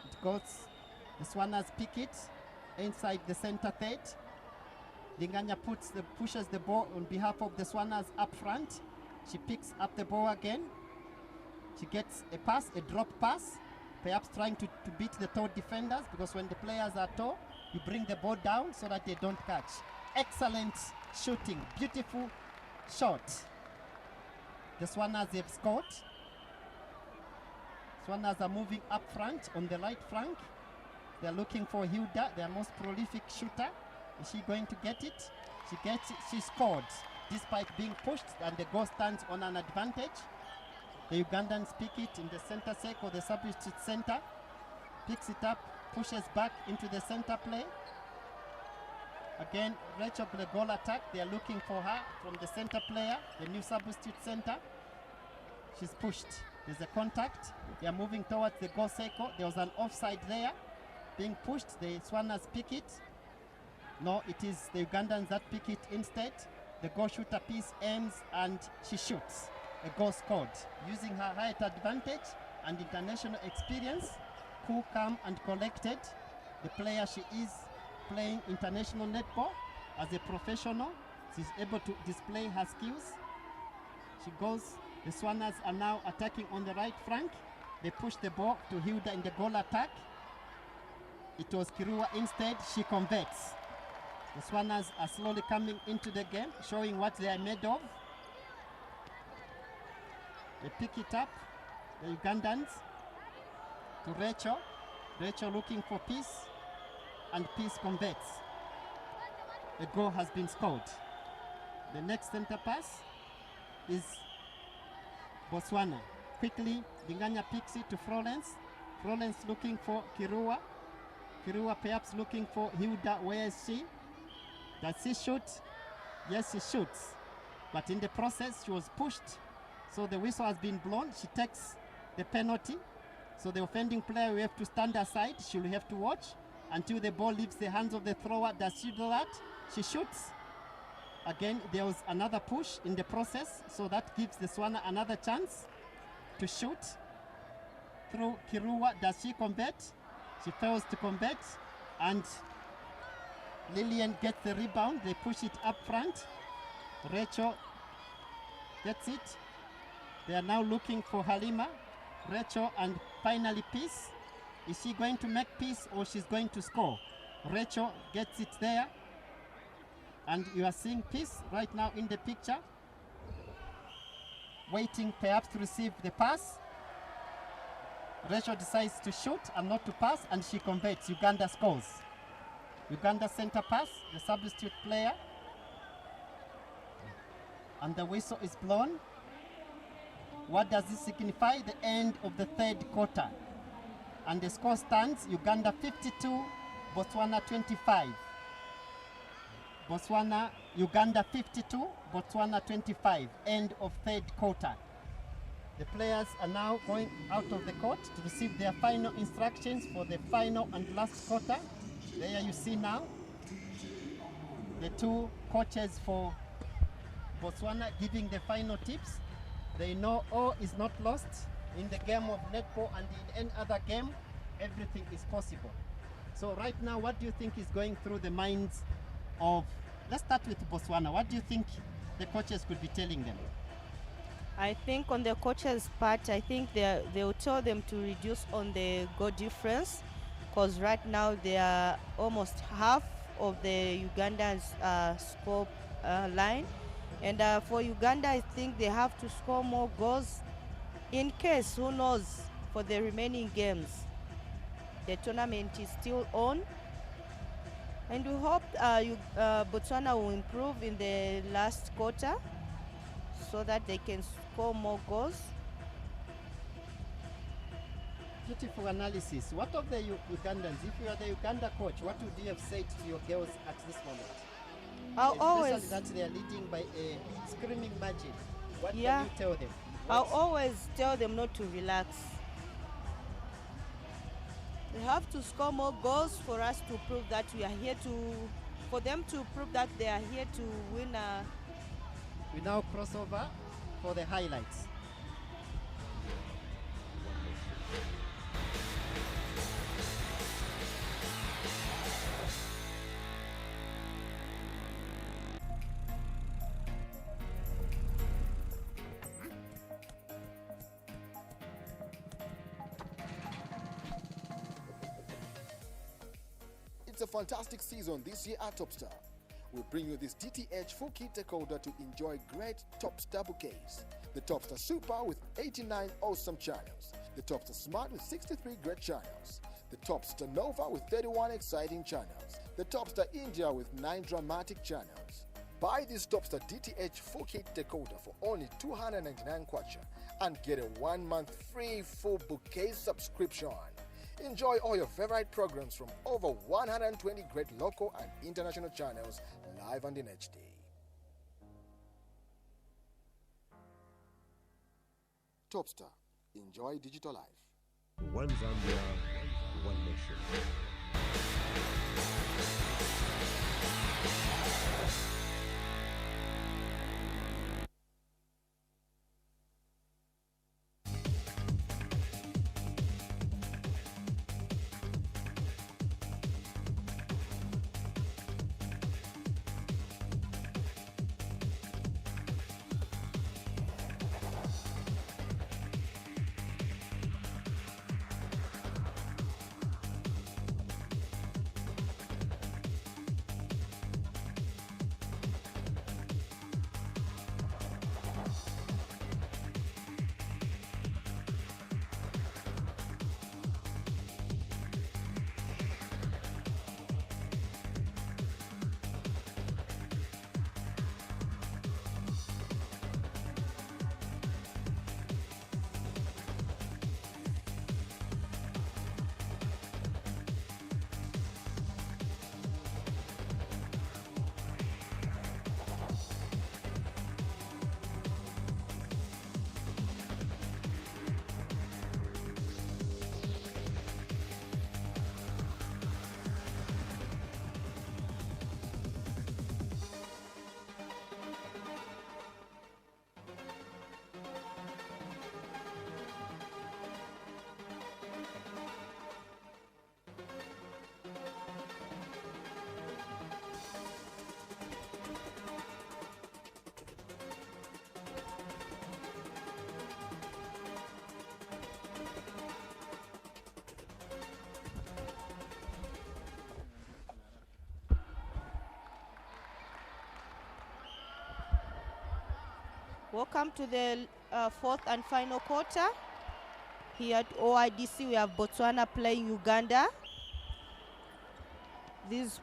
It goes, the Swanas pick it inside the center third. Dinganya pushes the ball on behalf of the Swanas up front. She picks up the ball again. She gets a pass, a drop pass perhaps trying to beat the tall defenders, because when the players are tall, you bring the ball down so that they don't catch. Excellent shooting, beautiful shot. The Swanas have scored. Swanas are moving up front on the right flank. They're looking for Hilda, their most prolific shooter. Is she going to get it? She gets it, she scored despite being pushed, and the goal stands on an advantage. The Ugandans pick it in the center circle, the substitute center, picks it up, pushes back into the center play. Again, Rachel the goal attack, they are looking for her from the center player, the new substitute center. She's pushed, there's a contact, they are moving towards the goal circle. There was an offside there, being pushed, the Swanas pick it. No, it is the Ugandans that pick it instead. The goal shooter piece aims and she shoots. A goal scored. Using her height advantage and international experience, cool, calm and collected. The player she is, playing international netball as a professional. She's able to display her skills. She goes, the Swanas are now attacking on the right flank. They push the ball to Hilda in the goal attack. It was Kirua instead, she converts. The Swanas are slowly coming into the game, showing what they are made of. They pick it up, the Ugandans, to Rachel. Rachel looking for Peace, and Peace converts. The goal has been scored. The next center pass is Botswana. Quickly, Dinganya picks it to Florence. Florence looking for Kirua. Kirua perhaps looking for Hilda. Where is she? Does she shoot? Yes, she shoots. But in the process, she was pushed. So the whistle has been blown. She takes the penalty. So the offending player will have to stand aside. She will have to watch until the ball leaves the hands of the thrower. Does she do that? She shoots. Again, there was another push in the process. So that gives the Swana another chance to shoot through Kirua. Does she convert? She fails to convert. And Lillian gets the rebound. They push it up front. Rachel gets it. They are now looking for Halima. Rachel and finally Peace. Is she going to make Peace or she's going to score? Rachel gets it there. And you are seeing Peace right now in the picture, waiting perhaps to receive the pass. Rachel decides to shoot and not to pass, and she converts. Uganda scores. Uganda center pass, the substitute player. And the whistle is blown. What does this signify? The end of the third quarter. And the score stands Uganda 52, Botswana 25. Uganda 52, Botswana 25. End of third quarter. The players are now going out of the court to receive their final instructions for the final and last quarter. There you see now the two coaches for Botswana giving the final tips. They know all is not lost in the game of netball, and in any other game, everything is possible. So right now, what do you think is going through the minds of, let's start with Botswana. What do you think the coaches could be telling them? I think on the coaches' part, I think they will tell them to reduce on the goal difference, because right now they are almost half of the Uganda's score line. And for Uganda, I think they have to score more goals in case, who knows, for the remaining games. The tournament is still on. And we hope Botswana will improve in the last quarter so that they can score more goals. Beautiful analysis. What of the Ugandans? If you are the Uganda coach, what would you have said to your girls at this moment? Especially that they are leading by a screaming margin. What can you tell them? I'll always tell them not to relax. They have to score more goals for us to prove that we are here for them to prove that they are here to win. We now cross over for the highlights. It's a fantastic season this year at Topstar. We bring you this DTH full kit decoder to enjoy great Topstar bouquets. The Topstar Super with 89 awesome channels. The Topstar Smart with 63 great channels. The Topstar Nova with 31 exciting channels. The Topstar India with 9 dramatic channels. Buy this Topstar DTH full kit decoder for only 299 kwacha and get a 1-month free full bouquet subscription. Enjoy all your favorite programs from over 120 great local and international channels live and in HD. Topstar. Enjoy digital life. One Zambia, one nation. Welcome to the fourth and final quarter. Here at OIDC, we have Botswana playing Uganda. These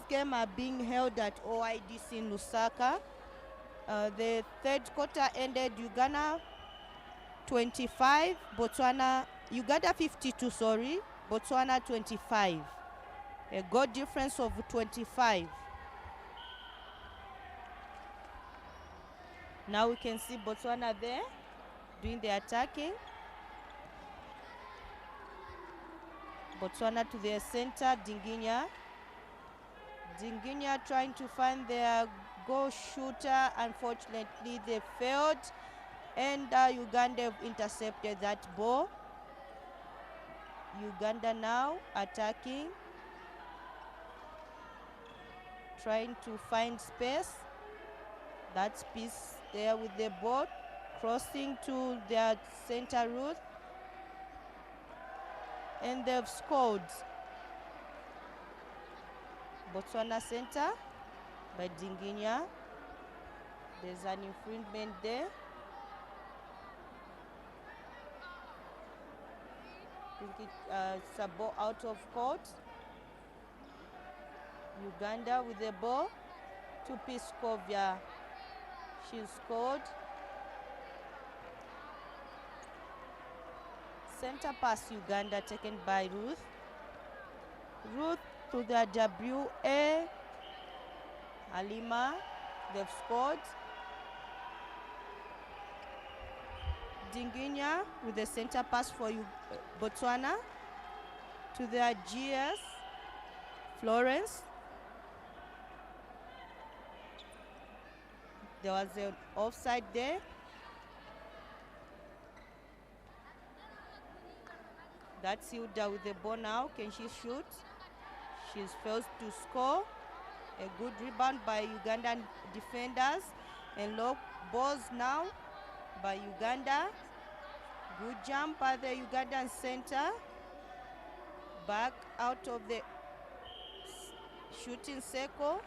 games are being held at OIDC in Lusaka. The third quarter ended Uganda 25, Uganda 52, sorry, Botswana 25. A goal difference of 25. Now we can see Botswana there doing the attacking. Botswana to their center, Dinginya. Dinginya trying to find their goal shooter. Unfortunately, they failed. And Uganda have intercepted that ball. Uganda now attacking. Trying to find space. That's Peace there with the ball, crossing to their center route, and they've scored. Botswana center by Dinginya. There's an infringement there. I think it's a ball out of court. Uganda with the ball to Piskovia. She scored. Center pass Uganda taken by Ruth. Ruth to the WA. Halima, they've scored. Dinginya with the center pass for Botswana to their GS. Florence. There was an offside there. That's Hilda with the ball now. Can she shoot? She's failed to score. A good rebound by Ugandan defenders. And low balls now by Uganda. Good jump by the Ugandan center. back out of the shooting circle.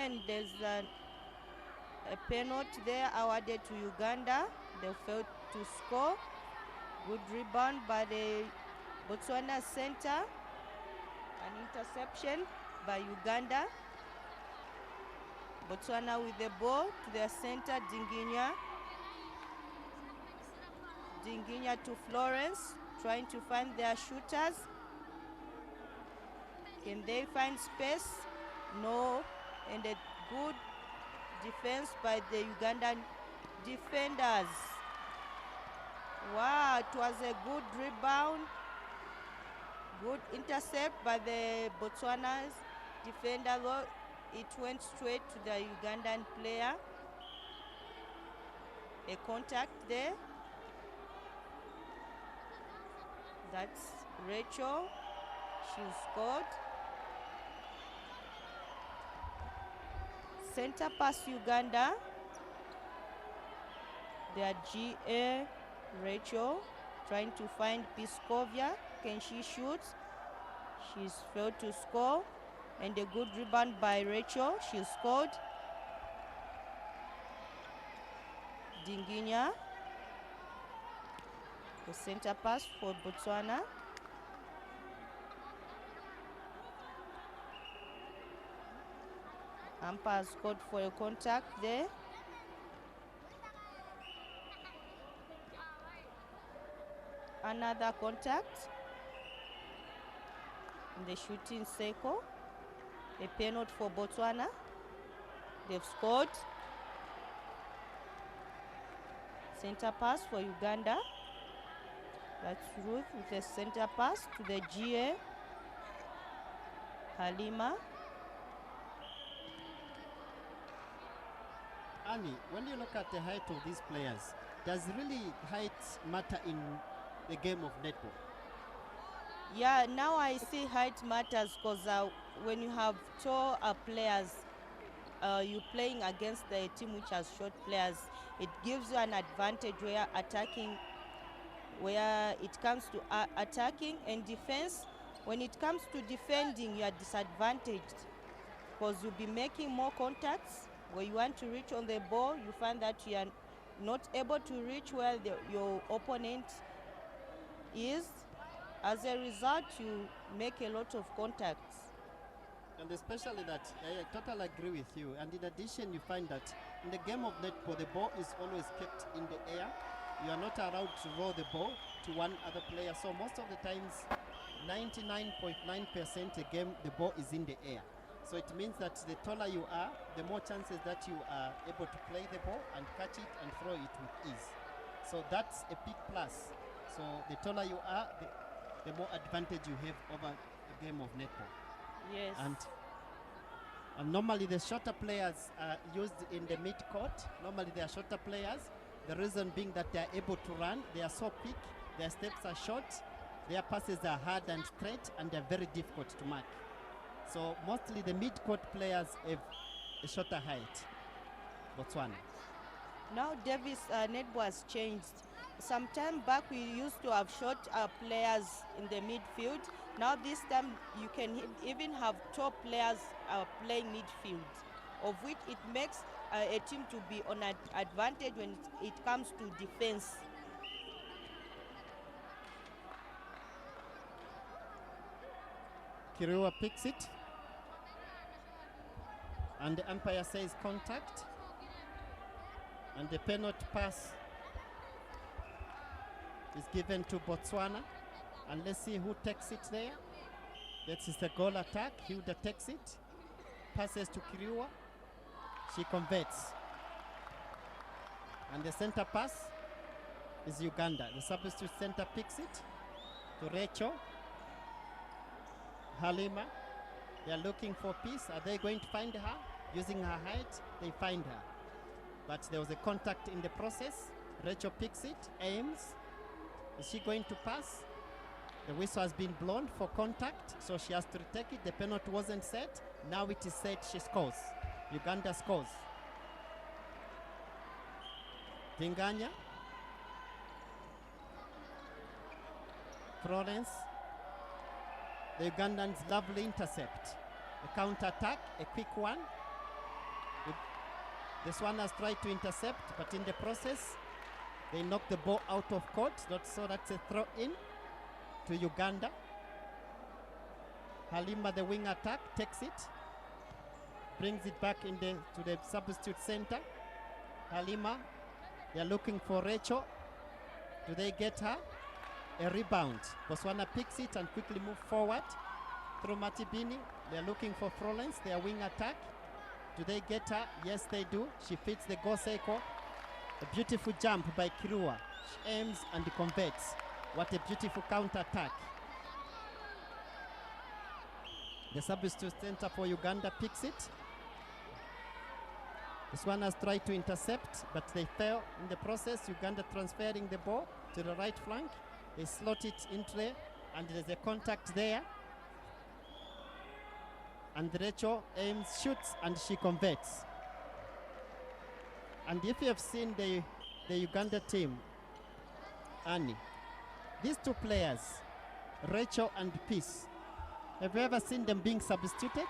And there's a penalty there awarded to Uganda. They failed to score. Good rebound by the Botswana center. An interception by Uganda. Botswana with the ball to their center, Dinginya. Dinginya to Florence, trying to find their shooters. Can they find space? No. And a good defense by the Ugandan defenders. Wow, it was a good rebound. Good intercept by the Botswana's defender, though it went straight to the Ugandan player. A contact there. That's Rachel. She scored. Center pass Uganda. Their GA Rachel trying to find Piskovia. Can she shoot? She's failed to score. And a good rebound by Rachel. She scored. Dinginya. The center pass for Botswana. Umpire scored for a contact there. Another contact in the shooting circle. A penalty for Botswana. They've scored. Center pass for Uganda. That's Ruth with a center pass to the GA. Halima. Annie, when you look at the height of these players, does really height matter in the game of netball? Yeah, now I see height matters because when you have tall players, you're playing against the team which has short players, it gives you an advantage where it comes to attacking and defense. When it comes to defending, you are disadvantaged because you'll be making more contacts. Where you want to reach on the ball, you find that you are not able to reach where your opponent is. As a result, you make a lot of contacts. And especially that, I totally agree with you. And in addition, you find that in the game of netball, the ball is always kept in the air. You are not allowed to roll the ball to one other player. So most of the times, 99.9% a game, the ball is in the air. So it means that the taller you are, the more chances that you are able to play the ball and catch it and throw it with ease. So that's a big plus. So the taller you are, the more advantage you have over a game of netball. Yes. And normally the shorter players are used in the mid-court. Normally they are shorter players. The reason being that they are able to run. They are so quick. Their steps are short. Their passes are hard and straight, and they're very difficult to mark. So mostly the mid-court players have a shorter height. Botswana. Now Davis netball has changed. Some time back we used to have short players in the midfield. Now this time you can even have top players playing midfield, of which it makes a team to be on an advantage when it comes to defense. Kirua picks it. And the umpire says contact. And the penalty pass is given to Botswana. And let's see who takes it there. That is the goal attack. Hilda takes it. Passes to Kirua. She converts. And the center pass is Uganda. The substitute center picks it to Rachel. Halima. They are looking for peace. Are they going to find her? Using her height, they find her. But there was a contact in the process. Rachel picks it, aims. Is she going to pass? The whistle has been blown for contact, so she has to retake it. The penalty wasn't set. Now it is set, she scores. Uganda scores. Dinganya. Florence. The Ugandans lovely intercept. A counter-attack, a quick one. This one has tried to intercept, but in the process, they knock the ball out of court. So that's a throw in to Uganda. Halima, the wing attack, takes it, brings it back to the substitute center. Halima, they're looking for Rachel. Do they get her? A rebound. Botswana picks it and quickly move forward through Matibini. They're looking for Florence, their wing attack. Do they get her? Yes, they do. She fits the goal circle. A beautiful jump by Kirua. She aims and converts. What a beautiful counter-attack. The substitute center for Uganda picks it. This one has tried to intercept, but they fail in the process. Uganda transferring the ball to the right flank. They slot it into there, and there's a contact there. And Rachel aims, shoots, and she converts. And if you have seen the Uganda team, Annie, these two players, Rachel and Peace, have you ever seen them being substituted?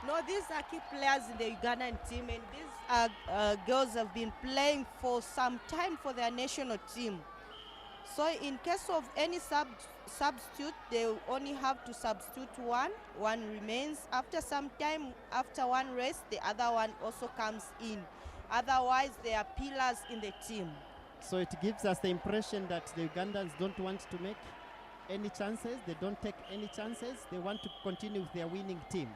No, these are key players in the Ugandan team, and these girls have been playing for some time for their national team. So in case of any substitute, they only have to substitute one. One remains. After some time, after one race, the other one also comes in. Otherwise, they are pillars in the team. So it gives us the impression that the Ugandans don't want to make any chances. They don't take any chances. They want to continue with their winning team.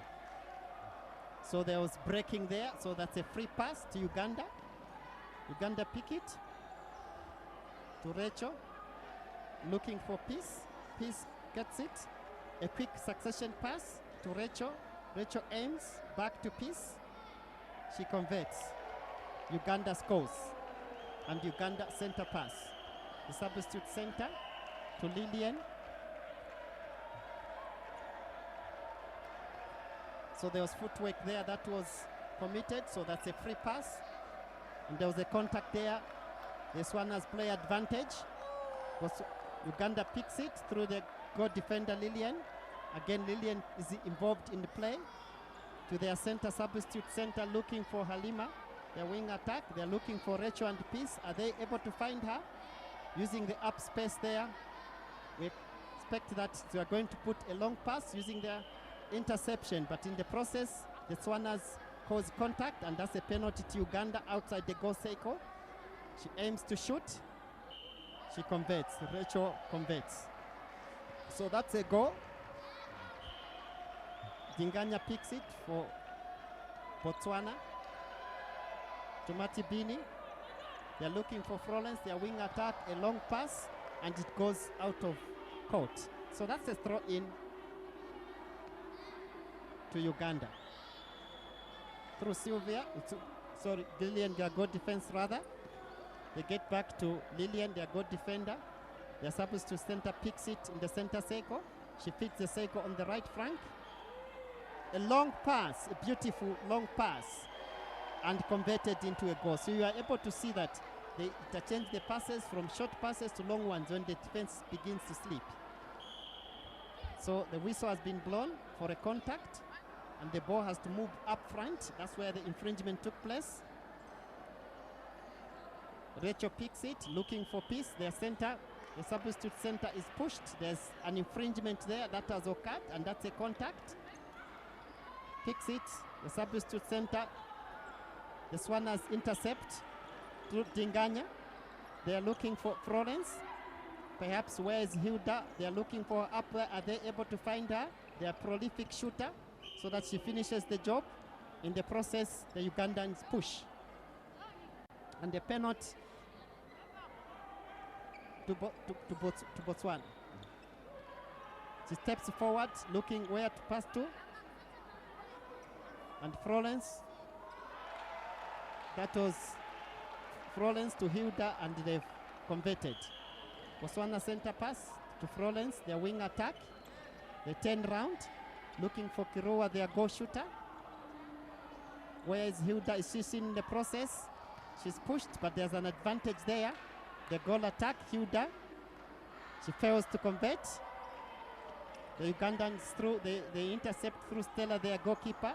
So there was breaking there. So that's a free pass to Uganda. Uganda pick it to Rachel. Looking for Peace. Peace gets it. A quick succession pass to Rachel. Rachel aims back to Peace. She converts. Uganda scores. And Uganda center pass. The substitute center to Lillian. So there was footwork there that was committed. So that's a free pass. And there was a contact there. This one has play advantage. Uganda picks it through the goal defender Lillian. Again, Lillian is involved in the play. To their center, substitute center, looking for Halima. Their wing attack. They're looking for Rachel and Peace. Are they able to find her? Using the up space there. We expect that they are going to put a long pass using their interception. But in the process, the Swanas cause contact, and that's a penalty to Uganda outside the goal circle. She aims to shoot. She converts. Rachel converts. So that's a goal. Dinganya picks it for Botswana. To Matibini. They're looking for Florence. Their wing attack, a long pass, and it goes out of court. So that's a throw in to Uganda. Through Sylvia, Lillian, their goal defense rather. They get back to Lillian, their goal defender. Their substitute center picks it in the center circle. She fits the circle on the right flank. A long pass, a beautiful long pass, and converted into a goal. So you are able to see that they interchange the passes from short passes to long ones when the defense begins to sleep. So the whistle has been blown for a contact, and the ball has to move up front. That's where the infringement took place. Rachel picks it, looking for Peace. Their center, the substitute center is pushed. There's an infringement there that has occurred, and that's a contact. Picks it, the substitute center. The Swanas intercept through Dinganya. They are looking for Florence. Perhaps where is Hilda? They are looking for her up there. Are they able to find her? They are prolific shooter, so that she finishes the job. In the process, the Ugandans push. And the penalty to Botswana. She steps forward, looking where to pass to. And Florence, that was Florence to Hilda, and they've converted. Botswana center pass to Florence, their wing attack. They turn round, looking for Kirua, their goal shooter. Where is Hilda? Is she seen in the process? She's pushed, but there's an advantage there. The goal attack, Hilda. She fails to convert. The Ugandans through, they intercept through Stella, their goalkeeper.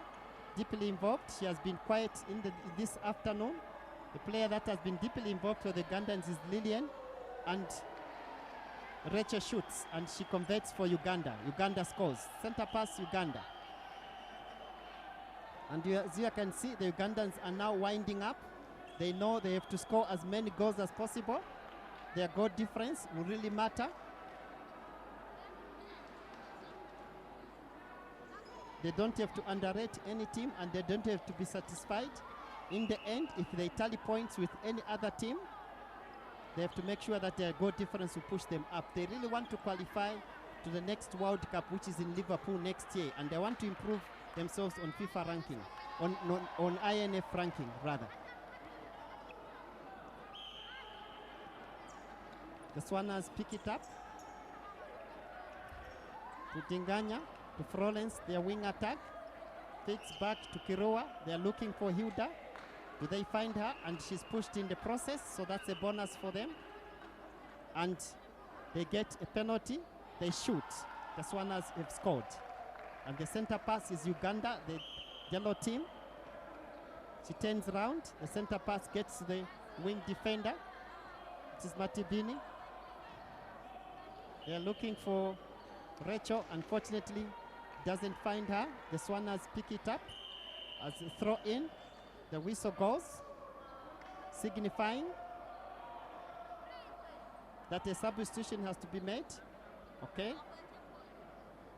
Deeply involved. She has been quiet in this afternoon. The player that has been deeply involved for the Ugandans is Lillian. And Rachel shoots, and she converts for Uganda. Uganda scores. Center pass, Uganda. And as you can see, the Ugandans are now winding up. They know they have to score as many goals as possible. Their goal difference will really matter. They don't have to underrate any team, and they don't have to be satisfied. In the end, if they tally points with any other team, they have to make sure that their goal difference will push them up. They really want to qualify to the next World Cup, which is in Liverpool next year, and they want to improve themselves on FIFA ranking, on INF ranking rather. The Swanas pick it up to Dinganya, to Florence, their wing attack. Fits back to Kiroa. They're looking for Hilda. Do they find her? And she's pushed in the process, so that's a bonus for them. And they get a penalty. They shoot. The Swanas have scored. And the center pass is Uganda, the yellow team. She turns around. The center pass gets the wing defender. It is Matibini. They're looking for Rachel. Unfortunately, doesn't find her. The Swanas pick it up as a throw in. The whistle goes, signifying that a substitution has to be made. Okay.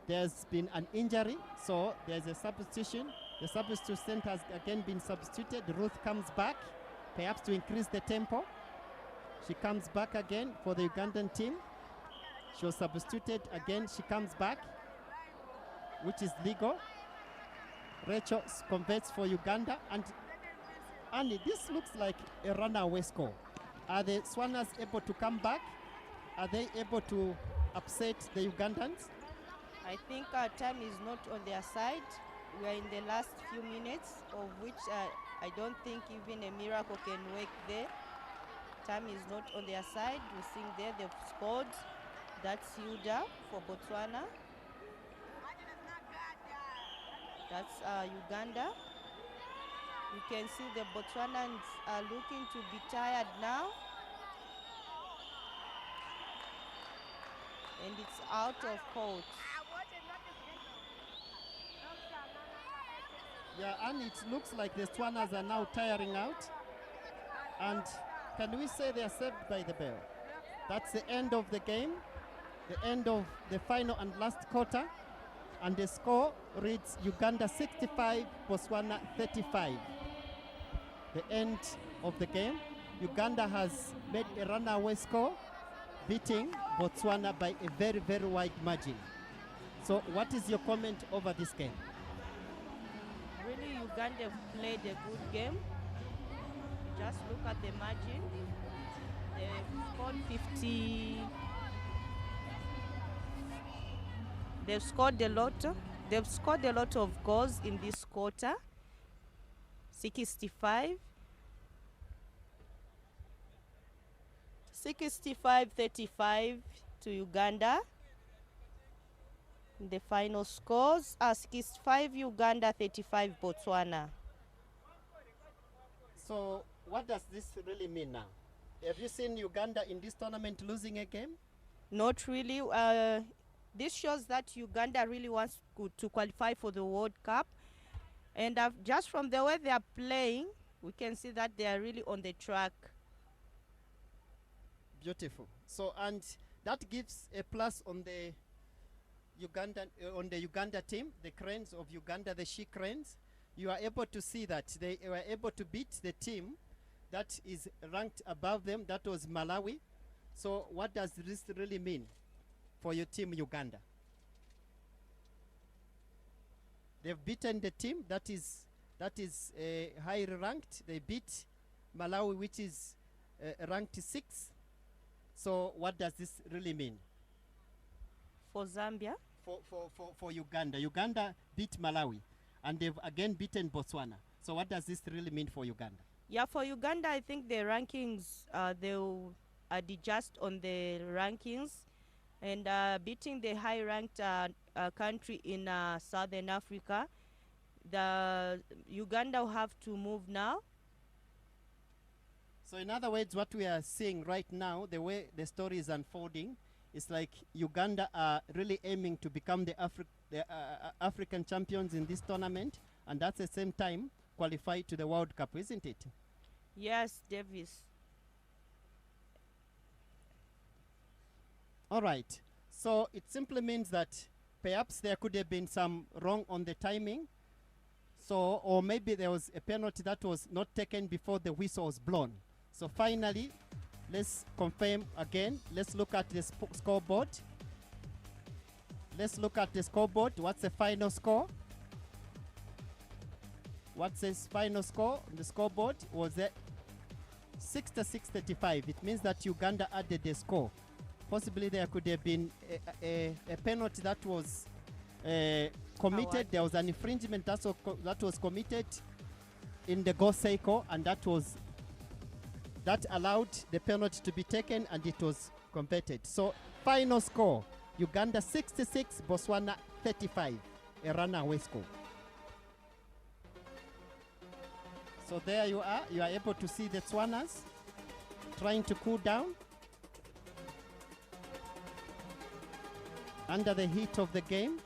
There's been an injury, so there's a substitution. The substitution has again been substituted. Ruth comes back, perhaps to increase the tempo. She comes back again for the Ugandan team. She was substituted again. She comes back, which is legal. Rachel converts for Uganda, and this looks like a runaway score. Are the Swanas able to come back? Are they able to upset the Ugandans? I think our time is not on their side. We are in the last few minutes, of which I don't think even a miracle can work there. Time is not on their side. We see there they've scored. That's Hilda for Botswana. That's Uganda. You can see the Botswanans are looking to be tired now. And it's out of court. Yeah, and it looks like the Swanas are now tiring out. And can we say they are saved by the bell? That's the end of the game, the end of the final and last quarter. And the score reads Uganda 65, Botswana 35. The end of the game. Uganda has made a runaway score, beating Botswana by a very, very wide margin. So what is your comment over this game? Really, Uganda played a good game. Just look at the margin. They've scored 50. They've scored a lot. They've scored a lot of goals in this quarter. 65. 65-35 to Uganda. The final scores are 65 Uganda, 35 Botswana. So what does this really mean now? Have you seen Uganda in this tournament losing a game? Not really. This shows that Uganda really wants to qualify for the World Cup. And just from the way they are playing, we can see that they are really on the track. Beautiful. So, and that gives a plus on the Uganda team, the cranes of Uganda, the she cranes. You are able to see that they were able to beat the team that is ranked above them. That was Malawi. So what does this really mean for your team, Uganda? They've beaten the team that is higher ranked. They beat Malawi, which is ranked 6. So what does this really mean? For Zambia? For Uganda. Uganda beat Malawi, and they've again beaten Botswana. So what does this really mean for Uganda? Yeah, for Uganda, I think the rankings, they'll adjust on the rankings and beating the high-ranked country in Southern Africa. The Uganda will have to move now. So in other words, what we are seeing right now, the way the story is unfolding, is like Uganda are really aiming to become the African champions in this tournament, and at the same time qualify to the World Cup, isn't it? Yes, Davis. All right. So it simply means that perhaps there could have been some wrong on the timing. So, or maybe there was a penalty that was not taken before the whistle was blown. So finally, let's confirm again. Let's look at the scoreboard. Let's look at the scoreboard. What's the final score? What's the final score on the scoreboard? Was it 66-35? It means that Uganda added the score. Possibly there could have been a penalty that was committed. There was an infringement that was committed in the goal cycle, and that allowed the penalty to be taken, and it was competed. So final score, Uganda 66, Botswana 35, a runaway score. So there you are able to see the Tswanas trying to cool down under the heat of the game.